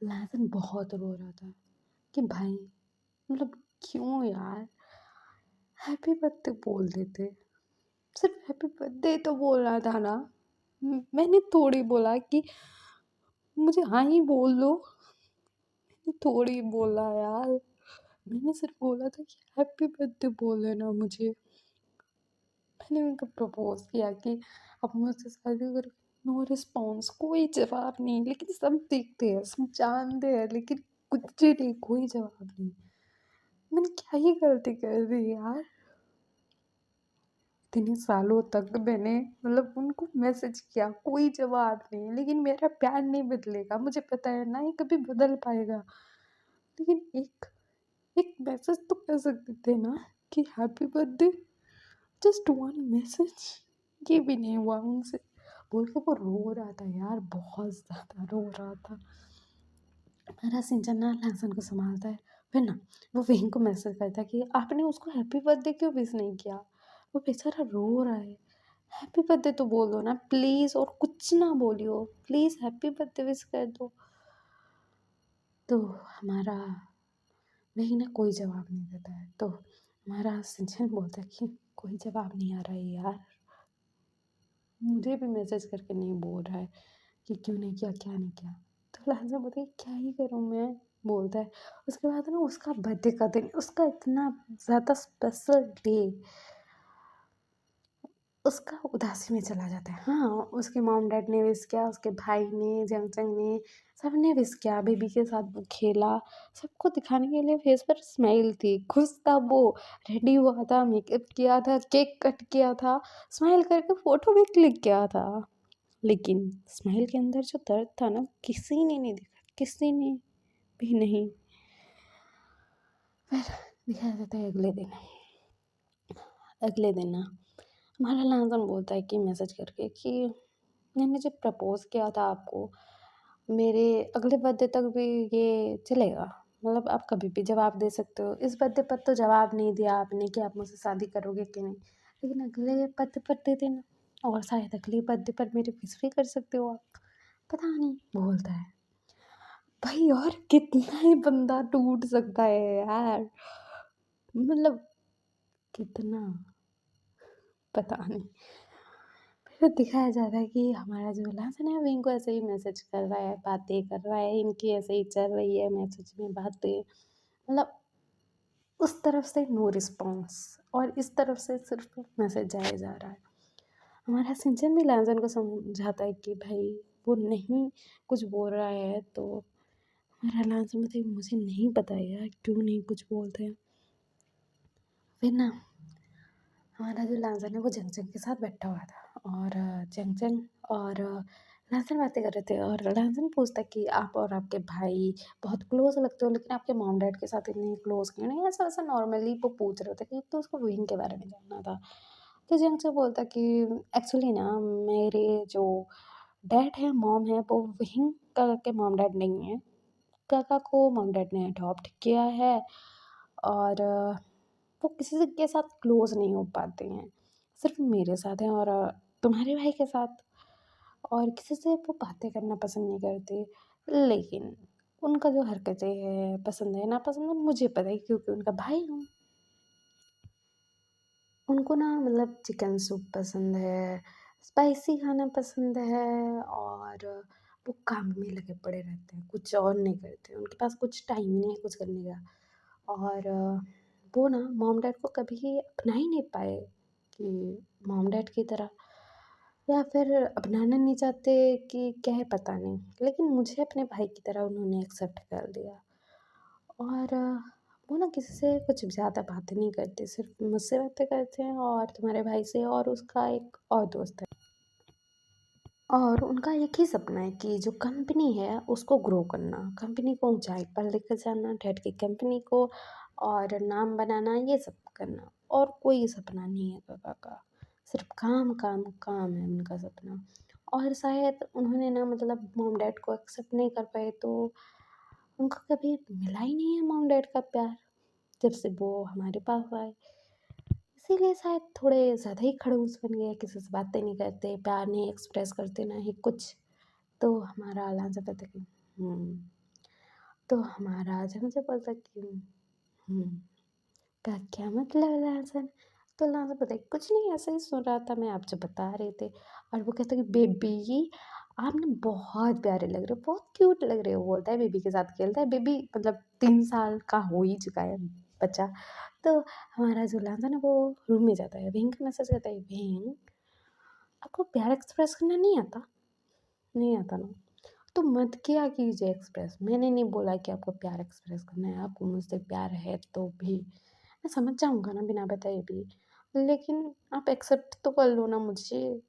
लांसन बहुत रो रहा था कि भाई मतलब क्यों यार, हैप्पी बर्थडे बोल देते, सिर्फ हैप्पी बर्थडे तो बोलना था ना। मैंने थोड़ी बोला कि मुझे हाँ ही बोल दो, मैंने थोड़ी बोला यार, मैंने सिर्फ बोला था कि हैप्पी बर्थडे बोल देना मुझे। मैंने उनको प्रपोज किया कि अब मुझसे शादी करो, नो रिस्पॉन्स, कोई जवाब नहीं। लेकिन सब देखते हैं, सब जानते हैं, लेकिन कुछ नहीं, कोई जवाब नहीं। मैंने क्या ही गलती कर दी यार। इतने सालों तक मैंने मतलब उनको मैसेज किया, कोई जवाब नहीं, लेकिन मेरा प्यार नहीं बदलेगा, मुझे पता है ना ही कभी बदल पाएगा। लेकिन एक एक मैसेज तो कर सकते थे ना कि happy birthday, just one message. ये भी नहीं हुआ उनसे। बोल के वो रो रहा था यार, बहुत ज़्यादा रो रहा था। मेरा सिंचन ना लहसुन को संभालता है, फिर ना वो वहीं को मैसेज करता है कि आपने उसको हैप्पी बर्थडे क्यों विश नहीं किया। वो बेचारा रो रहा है। हैप्पी बर्थडे तो बोल दो ना प्लीज़, और कुछ ना बोलियो, प्लीज़ हैप्पी बर्थडे विश कर दो। तो हमारा वही ना कोई जवाब नहीं देता है। तो हमारा सिंचन बोलता है कि कोई जवाब नहीं आ रहा है यार, मुझे भी मैसेज करके नहीं बोल रहा है कि क्यों नहीं किया, क्या नहीं किया। तो लहजा बोलती है क्या ही करूँ मैं, बोलता है। उसके बाद ना उसका बर्थडे का दिन, उसका इतना ज़्यादा स्पेशल डे, उसका उदासी में चला जाता है। हाँ, उसके मॉम डैड ने विश किया, उसके भाई ने, जंगचंग ने, सबने विश किया, बेबी के साथ वो खेला। सबको दिखाने के लिए फेस पर स्माइल थी, खुश था वो, रेडी हुआ था, मेकअप किया था, केक कट किया था, स्माइल करके फ़ोटो भी क्लिक किया था। लेकिन स्माइल के अंदर जो दर्द था ना, किसी ने नहीं देखा, किसी ने भी नहीं। फिर दिखाया जाता है अगले दिन। अगले दिन ना हमारा लहसुन बोलता है कि मैसेज करके कि मैंने जब प्रपोज़ किया था आपको, मेरे अगले बर्थडे तक भी ये चलेगा, मतलब आप कभी भी जवाब दे सकते हो। इस बर्थडे पर तो जवाब नहीं दिया आपने कि आप मुझसे शादी करोगे कि नहीं, लेकिन अगले बर्थडे पर दे देना, और शायद अगले बर्थडे पर मेरी विश भी कर सकते हो आप। पता नहीं, बोलता है। भाई और कितना ही बंदा टूट सकता है यार, मतलब कितना, पता नहीं। फिर दिखाया जाता है कि हमारा जो लहसुन है वो इनको ऐसे ही मैसेज कर रहा है, बातें कर रहा है, इनकी ऐसे ही चल रही है मैसेज में बातें, मतलब उस तरफ से नो रिस्पॉन्स, और इस तरफ से सिर्फ मैसेज जाया जा रहा है। हमारा सिंचन भी लहसुन को समझाता है कि भाई वो नहीं कुछ बोल रहा है, तो हमारा लहसुन बोलता है मुझे नहीं पता यार क्यों नहीं कुछ बोलते हैं। फिर ना हमारा जो लांसर है वो जंगजंग के साथ बैठा हुआ था, और जंगजंग और लांसर बातें कर रहे थे, और लांसर पूछता कि आप और आपके भाई बहुत क्लोज लगते हो, लेकिन आपके मॉम डैड के साथ इतने क्लोज क्यों नहीं, ऐसा वैसा नॉर्मली वो पूछ रहे थे कि तो उसको विंग के बारे में जानना था। तो जंगजंग बोलता कि एक्चुअली ना मेरे जो डैड है, मॉम है, वो विंग का के मॉम डैड नहीं है। काका को मॉम डैड ने अडॉप्ट किया है, और वो किसी से के साथ क्लोज़ नहीं हो पाते हैं, सिर्फ़ मेरे साथ हैं और तुम्हारे भाई के साथ, और किसी से वो बातें करना पसंद नहीं करते। लेकिन उनका जो हरकतें हैं, पसंद है, नापसंद है, मुझे पता है क्योंकि उनका भाई हूँ। उनको ना मतलब चिकन सूप पसंद है, स्पाइसी खाना पसंद है, और वो काम में लगे पड़े रहते हैं, कुछ और नहीं करते। उनके पास कुछ टाइम ही नहीं है कुछ करने का, और वो ना मॉम डैड को कभी अपना ही नहीं पाए कि मॉम डैड की तरह, या फिर अपनाना नहीं चाहते कि क्या है पता नहीं, लेकिन मुझे अपने भाई की तरह उन्होंने एक्सेप्ट कर लिया। और वो ना किसी से कुछ ज़्यादा बातें नहीं करते, सिर्फ़ मुझसे बातें करते हैं और तुम्हारे भाई से, और उसका एक और दोस्त है। और उनका एक ही सपना है कि जो कंपनी है उसको ग्रो करना, कंपनी को ऊँचाई पर लेकर जाना, डैड की कंपनी को, और नाम बनाना, ये सब करना, और कोई सपना नहीं है पापा का। सिर्फ़ काम, काम, काम है उनका सपना। और शायद उन्होंने ना मतलब मॉम डैड को एक्सेप्ट नहीं कर पाए, तो उनको कभी मिला ही नहीं है मॉम डैड का प्यार, जब से वो हमारे पास आए। इसीलिए शायद थोड़े ज़्यादा ही खड़ूस बन गए, किसी से बातें नहीं करते, प्यार नहीं एक्सप्रेस करते, ना ही कुछ। तो हमारा लांसा पता कि तो हमारा जब मुझे बोलता कि हुँ, का क्या मतलब है लांसन? तो लांसा पता है कुछ नहीं, ऐसे ही सुन रहा था मैं, आप जो बता रहे थे। और वो कहता है कि बेबी आप ना बहुत प्यारे लग रहे हो, बहुत क्यूट लग रहे हो, बोलता है, बेबी के साथ खेलता है। बेबी मतलब 3 साल का हो ही चुका है बच्चा। तो हमारा जो लांसा ना वो रूम में जाता है, विंग को मैसेज करता है, विंग आपको प्यार एक्सप्रेस करना नहीं आता? नहीं आता ना? तो मत किया कीजिए एक्सप्रेस। मैंने नहीं बोला कि आपको प्यार एक्सप्रेस करना है, आपको मुझसे प्यार है तो भी। मैं समझ जाऊँगा ना बिना बताए भी। लेकिन आप एक्सेप्ट तो कर लो ना मुझे,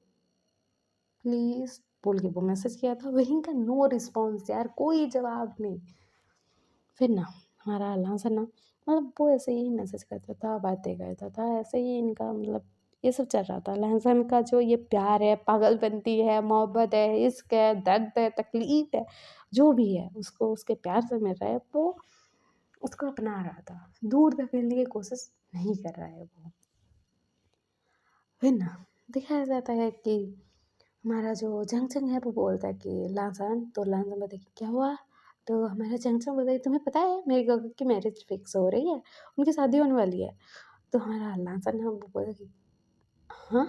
प्लीज़ बोल के वो मैसेज किया था। वहीं का नो रिस्पॉन्स यार, कोई जवाब नहीं। फिर ना हमारा अल्लाह ना मतलब वो ऐसे ही मैसेज करता था, बातें करता था, ऐसे ही इनका मतलब ये सब चल रहा था। लहसन का जो ये प्यार है, पागलपंती है, मोहब्बत है, इश्क है, दर्द है, तकलीफ है, जो भी है उसको उसके प्यार से मिल रहा है, वो उसको अपना रहा था, दूर धकेलने की कोशिश नहीं कर रहा है वो। फिर ना दिखाया जाता है कि हमारा जो जंगचंग है वो बोलता है कि लांसन, तो लांसन बोलता है कि क्या हुआ? तो हमारा जंगचंग बोलता है तुम्हें पता है मेरे गगन की मैरिज फिक्स हो रही है, उनकी शादी होने वाली है। तो हमारा लांसन है वो बोलता है कि हाँ?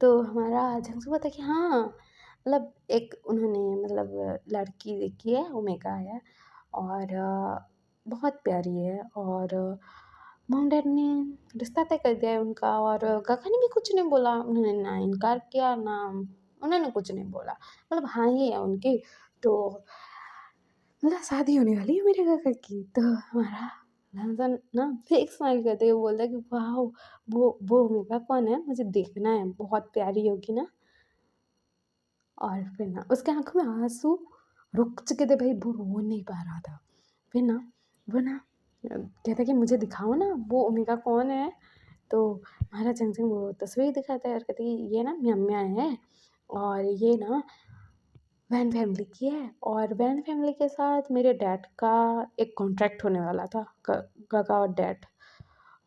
तो हमारा जंगचंग बोलता है कि हाँ, मतलब एक उन्होंने मतलब लड़की देखी है, ओमेगा है और बहुत प्यारी है और मॉम डैड ने रिश्ता तय कर दिया है उनका और काका ने भी कुछ नहीं बोला, उन्होंने ना इनकार किया ना उन्होंने कुछ नहीं बोला, मतलब हाँ ही है उनकी। तो मतलब शादी होने वाली है मेरे काका की। तो हमारा लहसन ना फिर एक स्माइल करते हुए बोलता है कि वाह, वो ओमेगा कौन है, मुझे देखना है, बहुत प्यारी होगी ना। और फिर ना उसके आंखों में आंसू रुक चुके थे भाई, वो रो नहीं पा रहा था। फिर ना वो ना कहता कि मुझे दिखाओ ना वो ओमेगा कौन है। तो हमारा जंगजंग वो तस्वीर दिखाता है और कहती है ये ना म्या है और ये ना वैन फैमिली की है और वैन फैमिली के साथ मेरे डैड का एक कॉन्ट्रैक्ट होने वाला था। काका और डैड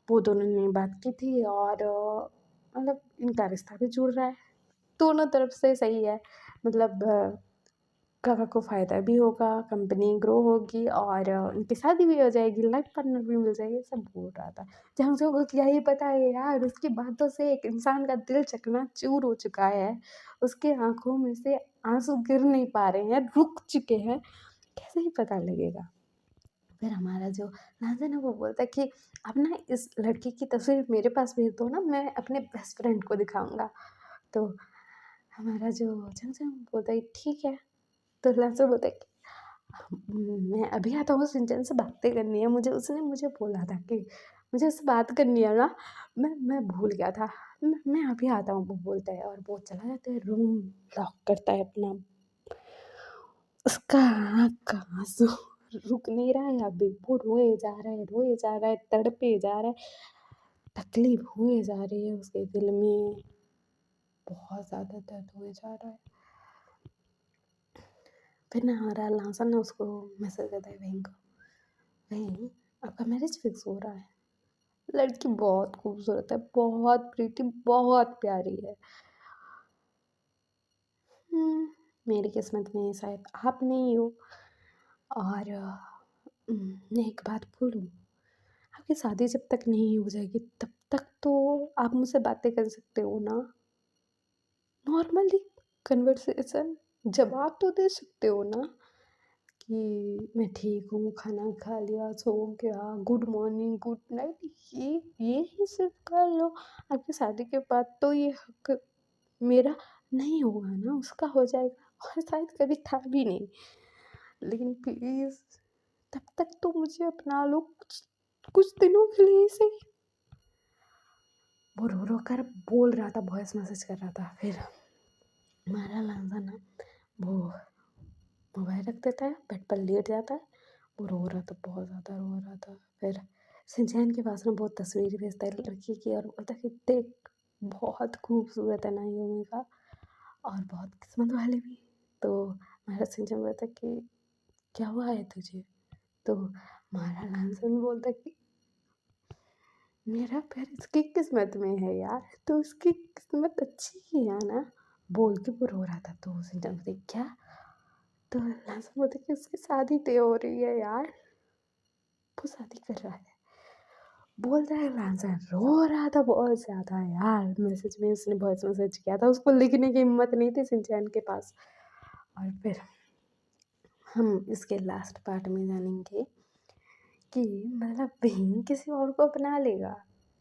वो दोनों ने बात की थी और मतलब इनका रिश्ता भी जुड़ रहा है, दोनों तरफ से सही है। मतलब काका को फ़ायदा भी होगा, कंपनी ग्रो होगी और उनकी शादी भी हो जाएगी, लाइफ पार्टनर भी मिल जाएगी, सब बोल रहा था। झांगझों को क्या ही पता है यार, उसकी बातों से एक इंसान का दिल चकनाचूर हो चुका है, उसके आँखों में से आँसू गिर नहीं पा रहे हैं, रुक चुके हैं, कैसे ही पता लगेगा? फिर हमारा जो लांसन है वो बोलता है कि आप ना इस लड़की की तस्वीर मेरे पास भेज दो ना, मैं अपने बेस्ट फ्रेंड को दिखाऊँगा। तो हमारा जो झांगझों बोलता है ठीक है। तो लांसन बोलता है मैं अभी आता हूँ, सिंचन से बातें करनी है मुझे, उसने मुझे बोला था कि मुझे उससे बात करनी है ना, मैं भूल गया था, मैं अभी आता हूँ, वो बोलता है और वो चला जाता है, रूम लॉक करता है अपना। उसका आँख का आंसू रुक नहीं रहा है अभी, वो रोए जा रहा है, रोए जा रहा है, तड़पे जा रहा है, तकलीफ हुए जा रही है उसके दिल में, बहुत ज़्यादा दर्द हुए जा रहा है। फिर ना हमारा लांसन ना उसको मैसेज करता है वहीं को, वहीं आपका मैरिज फिक्स हो रहा है। लड़की बहुत खूबसूरत है, बहुत प्रीटी, बहुत प्यारी है। मेरी किस्मत में शायद आप नहीं हो। और मैं एक बात बोलूँ, आपकी शादी जब तक नहीं हो जाएगी तब तक तो आप मुझसे बातें कर सकते हो ना, नॉर्मली कन्वर्सेशन जवाब तो दे सकते हो ना कि मैं ठीक हूँ, खाना खा लिया, सो गया, गुड मॉर्निंग, गुड नाइट, ये ही सिर्फ कर लो। आपकी शादी के बाद तो ये हक मेरा नहीं होगा ना, उसका हो जाएगा और शायद कभी था भी नहीं। लेकिन प्लीज़ तब तक तो मुझे अपना लो, कुछ कुछ दिनों के लिए ही सही। वो रो रो कर बोल रहा था, वॉइस मैसेज कर रहा था। फिर हमारा लांसा ना वो मोबाइल रख देता है, बेड पर लेट जाता है, वो रो रहा था, बहुत ज़्यादा रो रहा था। फिर सिंचैन के पास में बहुत तस्वीर भेजता है लड़की की और बोलता है कि देख बहुत खूबसूरत है ना ये ओमेगा और बहुत किस्मत वाली भी। तो हमारा सिंचैन बोलता है कि क्या हुआ है तुझे? तो हमारा लांसन बोलता है कि मेरा पैर इसकी किस्मत में है यार, तो उसकी किस्मत अच्छी ही है ना, बोल के वो रो रहा था। तो सिंचैन बोलता है क्या? तो लांसन बोलता है कि उसकी शादी तय हो रही है यार, वो शादी कर रहा है। बोल रहा है लांसन, रो रहा था बहुत ज़्यादा यार, मैसेज में उसने वॉइस मैसेज किया था, उसको लिखने की हिम्मत नहीं थी सिंचैन के पास। और फिर हम इसके लास्ट पार्ट में जानेंगे कि मतलब वहीं किसी और को अपना लेगा,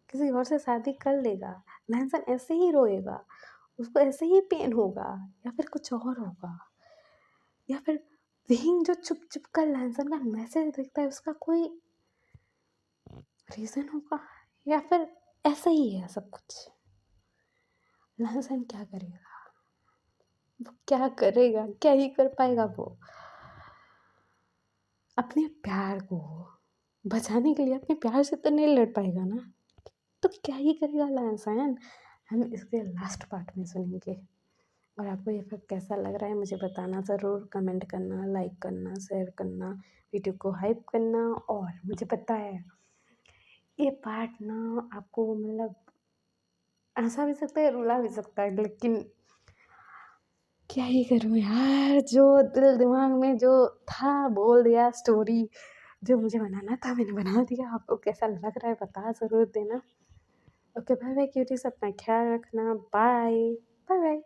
किसी और से शादी कर लेगा, लांसन ऐसे ही रोएगा, उसको ऐसे ही पेन होगा या फिर कुछ और होगा, या फिर वहीं जो चुप चुप कर लांसन का मैसेज देखता है उसका कोई रीज़न होगा, या फिर ऐसा ही है सब कुछ। लहसन क्या करेगा, वो क्या करेगा, क्या ही कर पाएगा वो। अपने प्यार को बचाने के लिए अपने प्यार से तो नहीं लड़ पाएगा ना, तो क्या ही करेगा लहसन। हम इसके लास्ट पार्ट में सुनेंगे। और आपको ये फिर कैसा लग रहा है मुझे बताना ज़रूर, कमेंट करना, लाइक करना, शेयर करना, वीडियो को हाइप करना। और मुझे पता है ये पार्ट ना आपको मतलब हंसा भी सकता है, रुला भी सकता है, लेकिन क्या ही करूँ यार, जो दिल दिमाग में जो था बोल दिया। स्टोरी जो मुझे बनाना था मैंने बना दिया। आपको कैसा लग रहा है बता ज़रूर देना। ओके बाय बाय क्यूटीज, अपना ख्याल रखना। Bye bye bye.